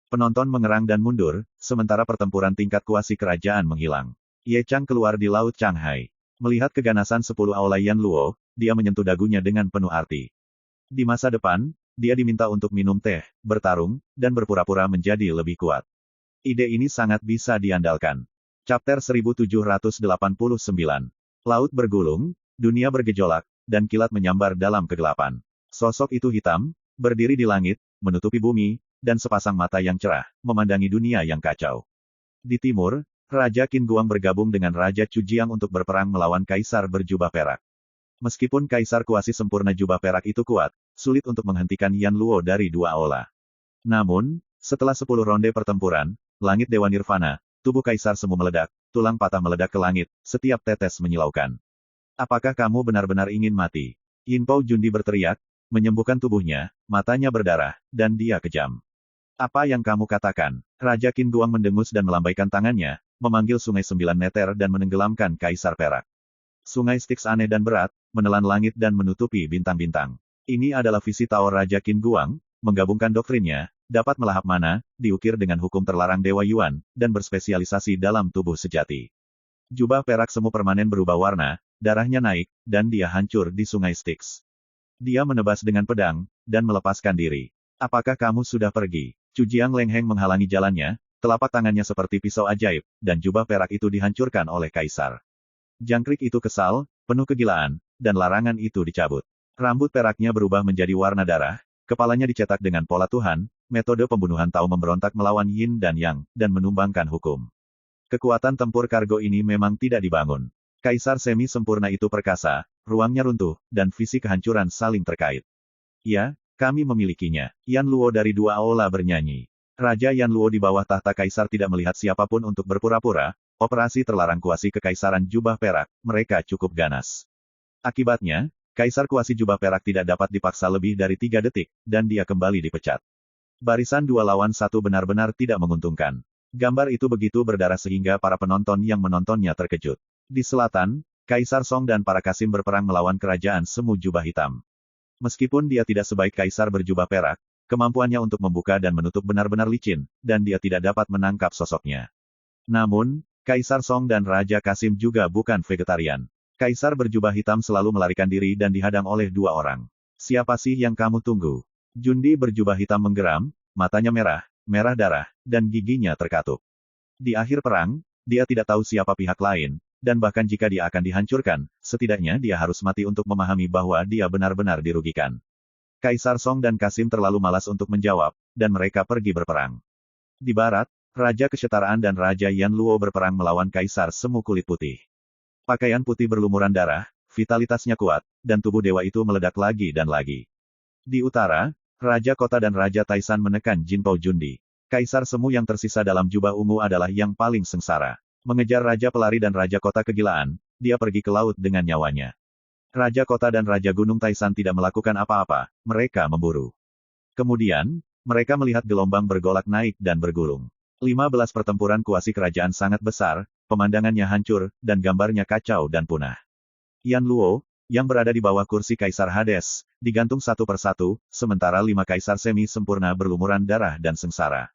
Penonton mengerang dan mundur, sementara pertempuran tingkat kuasi kerajaan menghilang. Ye Chang keluar di Laut Changhai. Melihat keganasan 10 aula Yan Luo, dia menyentuh dagunya dengan penuh arti. Di masa depan, dia diminta untuk minum teh, bertarung, dan berpura-pura menjadi lebih kuat. Ide ini sangat bisa diandalkan. Chapter 1789. Laut bergulung, dunia bergejolak, dan kilat menyambar dalam kegelapan. Sosok itu hitam, berdiri di langit, menutupi bumi, dan sepasang mata yang cerah, memandangi dunia yang kacau. Di timur, Raja Qin Guang bergabung dengan Raja Chujiang untuk berperang melawan Kaisar berjubah perak. Meskipun Kaisar kuasi sempurna jubah perak itu kuat, sulit untuk menghentikan Yan Luo dari 2 aula. Namun, setelah 10 ronde pertempuran, langit Dewa Nirvana, tubuh Kaisar semu meledak, tulang patah meledak ke langit, setiap tetes menyilaukan. Apakah kamu benar-benar ingin mati? Yin Pao Jundi berteriak, menyembuhkan tubuhnya, matanya berdarah, dan dia kejam. Apa yang kamu katakan? Raja Qin Guang mendengus dan melambaikan tangannya, memanggil sungai 9 meter dan menenggelamkan Kaisar Perak. Sungai Styx aneh dan berat, menelan langit dan menutupi bintang-bintang. Ini adalah visi Tao Raja Qin Guang, menggabungkan doktrinnya, dapat melahap mana, diukir dengan hukum terlarang Dewa Yuan, dan berspesialisasi dalam tubuh sejati. Jubah perak semu permanen berubah warna, darahnya naik, dan dia hancur di sungai Styx. Dia menebas dengan pedang, dan melepaskan diri. Apakah kamu sudah pergi? Chu Jiang Lengheng menghalangi jalannya, telapak tangannya seperti pisau ajaib, dan jubah perak itu dihancurkan oleh Kaisar. Jangkrik itu kesal, penuh kegilaan, dan larangan itu dicabut. Rambut peraknya berubah menjadi warna darah, kepalanya dicetak dengan pola Tuhan, metode pembunuhan Tao memberontak melawan Yin dan Yang, dan menumbangkan hukum. Kekuatan tempur kargo ini memang tidak dibangun. Kaisar semi sempurna itu perkasa, ruangnya runtuh, dan visi kehancuran saling terkait. Ya, kami memilikinya. Yan Luo dari dua aula bernyanyi. Raja Yan Luo di bawah tahta Kaisar tidak melihat siapapun untuk berpura-pura, operasi terlarang kuasi kekaisaran jubah perak, mereka cukup ganas. Akibatnya, Kaisar kuasi jubah perak tidak dapat dipaksa lebih dari 3 detik, dan dia kembali dipecat. Barisan 2 lawan 1 benar-benar tidak menguntungkan. Gambar itu begitu berdarah sehingga para penonton yang menontonnya terkejut. Di selatan, Kaisar Song dan para Kasim berperang melawan kerajaan semu jubah hitam. Meskipun dia tidak sebaik Kaisar berjubah perak, kemampuannya untuk membuka dan menutup benar-benar licin, dan dia tidak dapat menangkap sosoknya. Namun, Kaisar Song dan Raja Kasim juga bukan vegetarian. Kaisar berjubah hitam selalu melarikan diri dan dihadang oleh 2 orang. Siapa sih yang kamu tunggu? Jundi berjubah hitam menggeram, matanya merah, merah darah, dan giginya terkatup. Di akhir perang, dia tidak tahu siapa pihak lain, dan bahkan jika dia akan dihancurkan, setidaknya dia harus mati untuk memahami bahwa dia benar-benar dirugikan. Kaisar Song dan Kasim terlalu malas untuk menjawab, dan mereka pergi berperang. Di barat, Raja Kesetaraan dan Raja Yan Luo berperang melawan Kaisar Semu Kulit Putih. Pakaian putih berlumuran darah, vitalitasnya kuat, dan tubuh dewa itu meledak lagi dan lagi. Di utara, Raja Kota dan Raja Taisan menekan Jinpao Jundi. Kaisar Semu yang tersisa dalam jubah ungu adalah yang paling sengsara. Mengejar Raja Pelari dan Raja Kota kegilaan, dia pergi ke laut dengan nyawanya. Raja Kota dan Raja Gunung Taisan tidak melakukan apa-apa, mereka memburu. Kemudian, mereka melihat gelombang bergolak naik dan bergulung. 15 pertempuran kuasi kerajaan sangat besar, pemandangannya hancur, dan gambarnya kacau dan punah. Yan Luo, yang berada di bawah kursi Kaisar Hades, digantung satu persatu, sementara 5 kaisar semi sempurna berlumuran darah dan sengsara.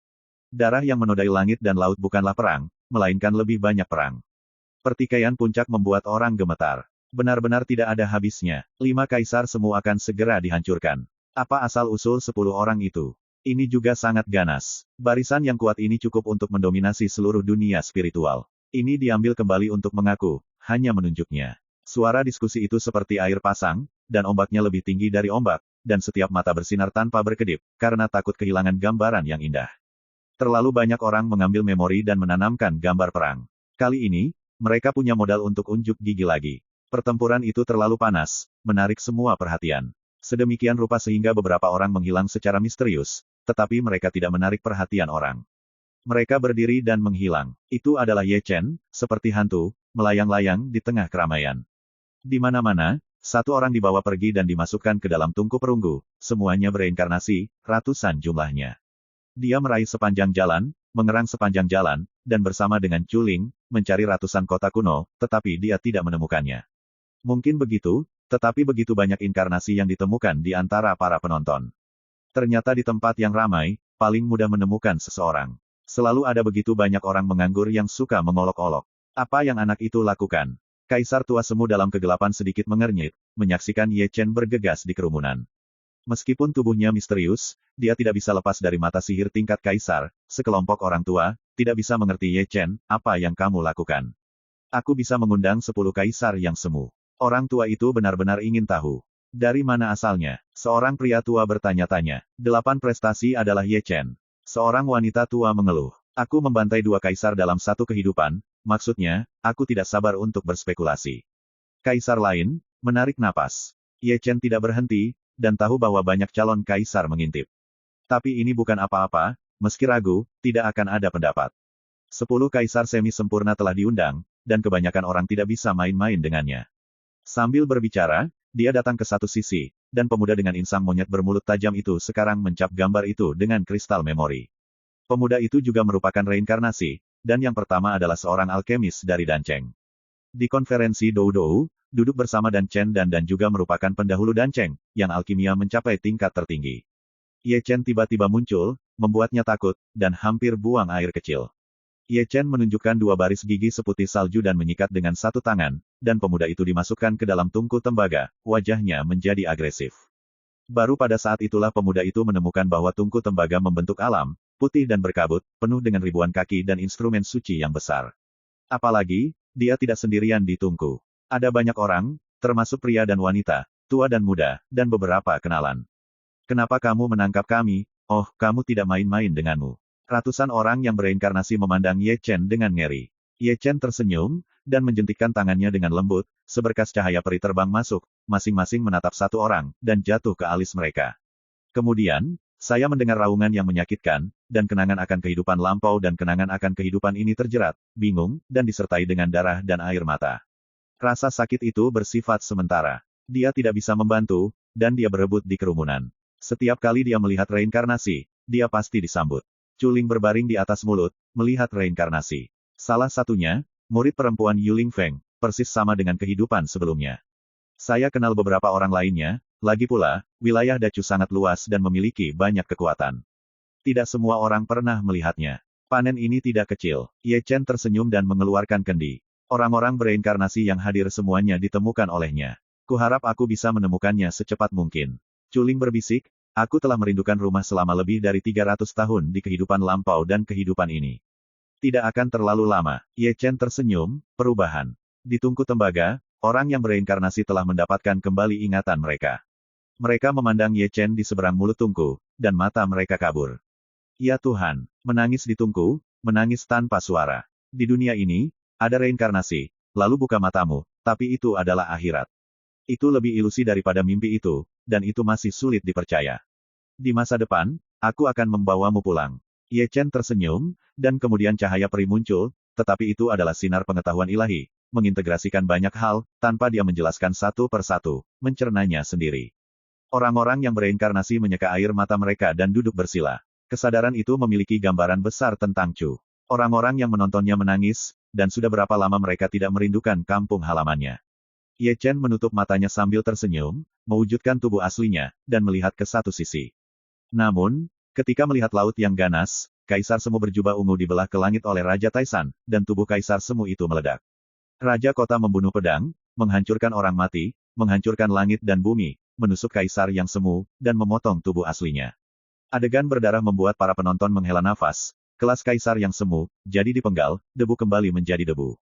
Darah yang menodai langit dan laut bukanlah perang, melainkan lebih banyak perang. Pertikaian puncak membuat orang gemetar. Benar-benar tidak ada habisnya. 5 kaisar semu akan segera dihancurkan. Apa asal-usul 10 orang itu? Ini juga sangat ganas. Barisan yang kuat ini cukup untuk mendominasi seluruh dunia spiritual. Ini diambil kembali untuk mengaku, hanya menunjuknya. Suara diskusi itu seperti air pasang, dan ombaknya lebih tinggi dari ombak, dan setiap mata bersinar tanpa berkedip, karena takut kehilangan gambaran yang indah. Terlalu banyak orang mengambil memori dan menanamkan gambar perang. Kali ini, mereka punya modal untuk unjuk gigi lagi. Pertempuran itu terlalu panas, menarik semua perhatian. Sedemikian rupa sehingga beberapa orang menghilang secara misterius, tetapi mereka tidak menarik perhatian orang. Mereka berdiri dan menghilang. Itu adalah Ye Chen, seperti hantu, melayang-layang di tengah keramaian. Di mana-mana, satu orang dibawa pergi dan dimasukkan ke dalam tungku perunggu, semuanya bereinkarnasi, ratusan jumlahnya. Dia meraih sepanjang jalan, mengerang sepanjang jalan, dan bersama dengan Chuling, mencari ratusan kota kuno, tetapi dia tidak menemukannya. Mungkin begitu, tetapi begitu banyak inkarnasi yang ditemukan di antara para penonton. Ternyata di tempat yang ramai, paling mudah menemukan seseorang. Selalu ada begitu banyak orang menganggur yang suka mengolok-olok. Apa yang anak itu lakukan? Kaisar tua semu dalam kegelapan sedikit mengernyit, menyaksikan Ye Chen bergegas di kerumunan. Meskipun tubuhnya misterius, dia tidak bisa lepas dari mata sihir tingkat kaisar, sekelompok orang tua, tidak bisa mengerti Ye Chen, apa yang kamu lakukan. Aku bisa mengundang 10 kaisar yang semu. Orang tua itu benar-benar ingin tahu. Dari mana asalnya? Seorang pria tua bertanya-tanya. 8 prestasi adalah Ye Chen. Seorang wanita tua mengeluh. Aku membantai 2 kaisar dalam satu kehidupan, maksudnya, aku tidak sabar untuk berspekulasi. Kaisar lain, menarik napas. Ye Chen tidak berhenti, dan tahu bahwa banyak calon kaisar mengintip. Tapi ini bukan apa-apa, meski ragu, tidak akan ada pendapat. 10 kaisar semi sempurna telah diundang, dan kebanyakan orang tidak bisa main-main dengannya. Sambil berbicara, dia datang ke satu sisi, dan pemuda dengan insang monyet bermulut tajam itu sekarang mencap gambar itu dengan kristal memori. Pemuda itu juga merupakan reinkarnasi, dan yang pertama adalah seorang alkemis dari Dancheng. Di konferensi Dou-Dou, duduk bersama Dan Chen dan juga merupakan pendahulu Dancheng, yang alkimia mencapai tingkat tertinggi. Ye Chen tiba-tiba muncul, membuatnya takut, dan hampir buang air kecil. Ye Chen menunjukkan 2 baris gigi seputih salju dan menyikat dengan satu tangan, dan pemuda itu dimasukkan ke dalam tungku tembaga, wajahnya menjadi agresif. Baru pada saat itulah pemuda itu menemukan bahwa tungku tembaga membentuk alam, putih dan berkabut, penuh dengan ribuan kaki dan instrumen suci yang besar. Apalagi, dia tidak sendirian di tungku. Ada banyak orang, termasuk pria dan wanita, tua dan muda, dan beberapa kenalan. Kenapa kamu menangkap kami? Oh, kamu tidak main-main denganmu. Ratusan orang yang bereinkarnasi memandang Ye Chen dengan ngeri. Ye Chen tersenyum, dan menjentikkan tangannya dengan lembut, seberkas cahaya peri terbang masuk, masing-masing menatap satu orang, dan jatuh ke alis mereka. Kemudian, saya mendengar raungan yang menyakitkan, dan kenangan akan kehidupan lampau dan kenangan akan kehidupan ini terjerat, bingung, dan disertai dengan darah dan air mata. Rasa sakit itu bersifat sementara. Dia tidak bisa membantu, dan dia berebut di kerumunan. Setiap kali dia melihat reinkarnasi, dia pasti disambut. Culing berbaring di atas mulut, melihat reinkarnasi. Salah satunya, murid perempuan Yuling Feng, persis sama dengan kehidupan sebelumnya. Saya kenal beberapa orang lainnya, lagi pula, wilayah Dacu sangat luas dan memiliki banyak kekuatan. Tidak semua orang pernah melihatnya. Panen ini tidak kecil. Ye Chen tersenyum dan mengeluarkan kendi. Orang-orang bereinkarnasi yang hadir semuanya ditemukan olehnya. Kuharap aku bisa menemukannya secepat mungkin. Culing berbisik, aku telah merindukan rumah selama lebih dari 300 tahun di kehidupan lampau dan kehidupan ini. Tidak akan terlalu lama. Ye Chen tersenyum, perubahan. Di tungku tembaga, orang yang bereinkarnasi telah mendapatkan kembali ingatan mereka. Mereka memandang Ye Chen di seberang mulut tungku, dan mata mereka kabur. Ya Tuhan, menangis di tungku, menangis tanpa suara. Di dunia ini, ada reinkarnasi, lalu buka matamu, tapi itu adalah akhirat. Itu lebih ilusi daripada mimpi itu, dan itu masih sulit dipercaya. Di masa depan, aku akan membawamu pulang. Ye Chen tersenyum, dan kemudian cahaya peri muncul, tetapi itu adalah sinar pengetahuan ilahi, mengintegrasikan banyak hal, tanpa dia menjelaskan satu persatu, mencernanya sendiri. Orang-orang yang bereinkarnasi menyeka air mata mereka dan duduk bersila. Kesadaran itu memiliki gambaran besar tentang Chu. Orang-orang yang menontonnya menangis, dan sudah berapa lama mereka tidak merindukan kampung halamannya. Ye Chen menutup matanya sambil tersenyum, mewujudkan tubuh aslinya, dan melihat ke satu sisi. Namun, ketika melihat laut yang ganas, Kaisar Semu berjubah ungu dibelah ke langit oleh Raja Taisan, dan tubuh Kaisar Semu itu meledak. Raja kota membunuh pedang, menghancurkan orang mati, menghancurkan langit dan bumi, menusuk Kaisar yang semu, dan memotong tubuh aslinya. Adegan berdarah membuat para penonton menghela nafas, kelas Kaisar yang semu, jadi dipenggal, debu kembali menjadi debu.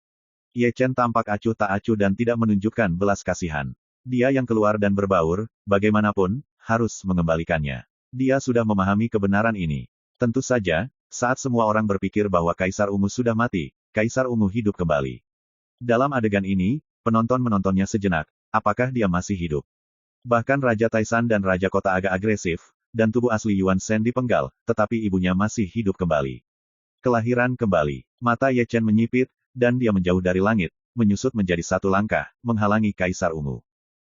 Ye Chen tampak acuh tak acuh dan tidak menunjukkan belas kasihan. Dia yang keluar dan berbaur, bagaimanapun, harus mengembalikannya. Dia sudah memahami kebenaran ini. Tentu saja, saat semua orang berpikir bahwa Kaisar Ungu sudah mati, Kaisar Ungu hidup kembali. Dalam adegan ini, penonton menontonnya sejenak, apakah dia masih hidup? Bahkan Raja Taisan dan Raja Kota agak agresif, dan tubuh asli Yuan Shen dipenggal, tetapi ibunya masih hidup kembali. Kelahiran kembali. Mata Ye Chen menyipit, dan dia menjauh dari langit, menyusut menjadi satu langkah, menghalangi Kaisar Ungu.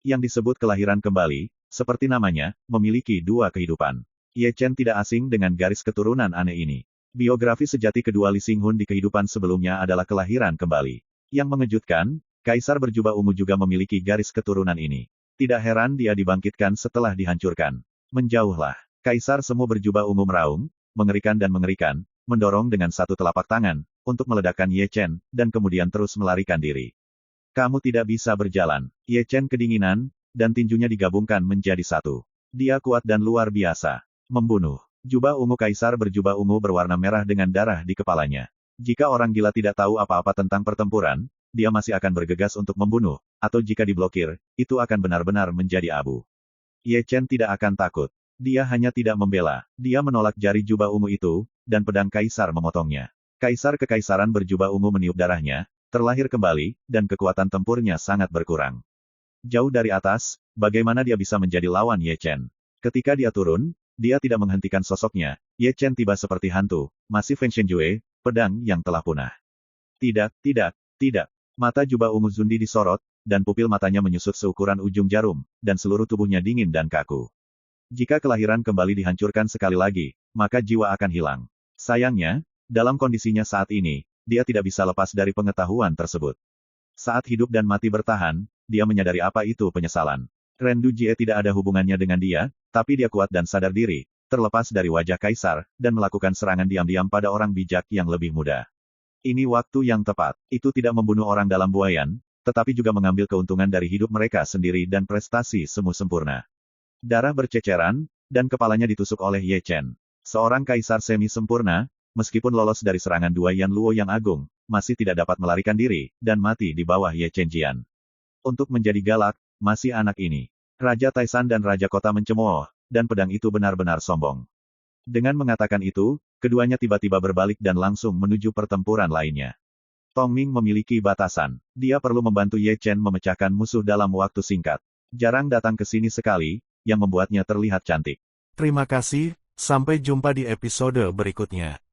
Yang disebut kelahiran kembali, seperti namanya, memiliki dua kehidupan. Ye Chen tidak asing dengan garis keturunan aneh ini. Biografi sejati kedua Li Xinghun di kehidupan sebelumnya adalah kelahiran kembali. Yang mengejutkan, Kaisar berjubah ungu juga memiliki garis keturunan ini. Tidak heran dia dibangkitkan setelah dihancurkan. Menjauhlah. Kaisar Semu berjubah ungu meraung, mengerikan dan mengerikan, mendorong dengan satu telapak tangan, untuk meledakkan Ye Chen, dan kemudian terus melarikan diri. Kamu tidak bisa berjalan. Ye Chen kedinginan, dan tinjunya digabungkan menjadi satu. Dia kuat dan luar biasa. Membunuh. Jubah ungu Kaisar berjubah ungu berwarna merah dengan darah di kepalanya. Jika orang gila tidak tahu apa-apa tentang pertempuran, dia masih akan bergegas untuk membunuh, atau jika diblokir, itu akan benar-benar menjadi abu. Ye Chen tidak akan takut. Dia hanya tidak membela. Dia menolak jari jubah ungu itu, dan pedang Kaisar memotongnya. Kaisar Kekaisaran berjubah ungu meniup darahnya, terlahir kembali, dan kekuatan tempurnya sangat berkurang. Jauh dari atas, bagaimana dia bisa menjadi lawan Ye Chen? Ketika dia turun, dia tidak menghentikan sosoknya. Ye Chen tiba seperti hantu, masih Feng Shenjue, pedang yang telah punah. Tidak, tidak, tidak. Mata jubah ungu Zundi disorot, dan pupil matanya menyusut seukuran ujung jarum, dan seluruh tubuhnya dingin dan kaku. Jika kelahiran kembali dihancurkan sekali lagi, maka jiwa akan hilang. Sayangnya, dalam kondisinya saat ini, dia tidak bisa lepas dari pengetahuan tersebut. Saat hidup dan mati bertahan, dia menyadari apa itu penyesalan. Rendu Jie tidak ada hubungannya dengan dia, tapi dia kuat dan sadar diri, terlepas dari wajah Kaisar, dan melakukan serangan diam-diam pada orang bijak yang lebih muda. Ini waktu yang tepat. Itu tidak membunuh orang dalam buayan, tetapi juga mengambil keuntungan dari hidup mereka sendiri dan prestasi semu sempurna. Darah berceceran, dan kepalanya ditusuk oleh Ye Chen. Seorang kaisar semi-sempurna, meskipun lolos dari serangan dua Yan Luo yang agung, masih tidak dapat melarikan diri, dan mati di bawah Ye Chen Jian. Untuk menjadi galak, masih anak ini. Raja Taisan dan Raja Kota mencemooh, dan pedang itu benar-benar sombong. Dengan mengatakan itu, keduanya tiba-tiba berbalik dan langsung menuju pertempuran lainnya. Tong Ming memiliki batasan. Dia perlu membantu Ye Chen memecahkan musuh dalam waktu singkat. Jarang datang ke sini sekali, yang membuatnya terlihat cantik. Terima kasih, sampai jumpa di episode berikutnya.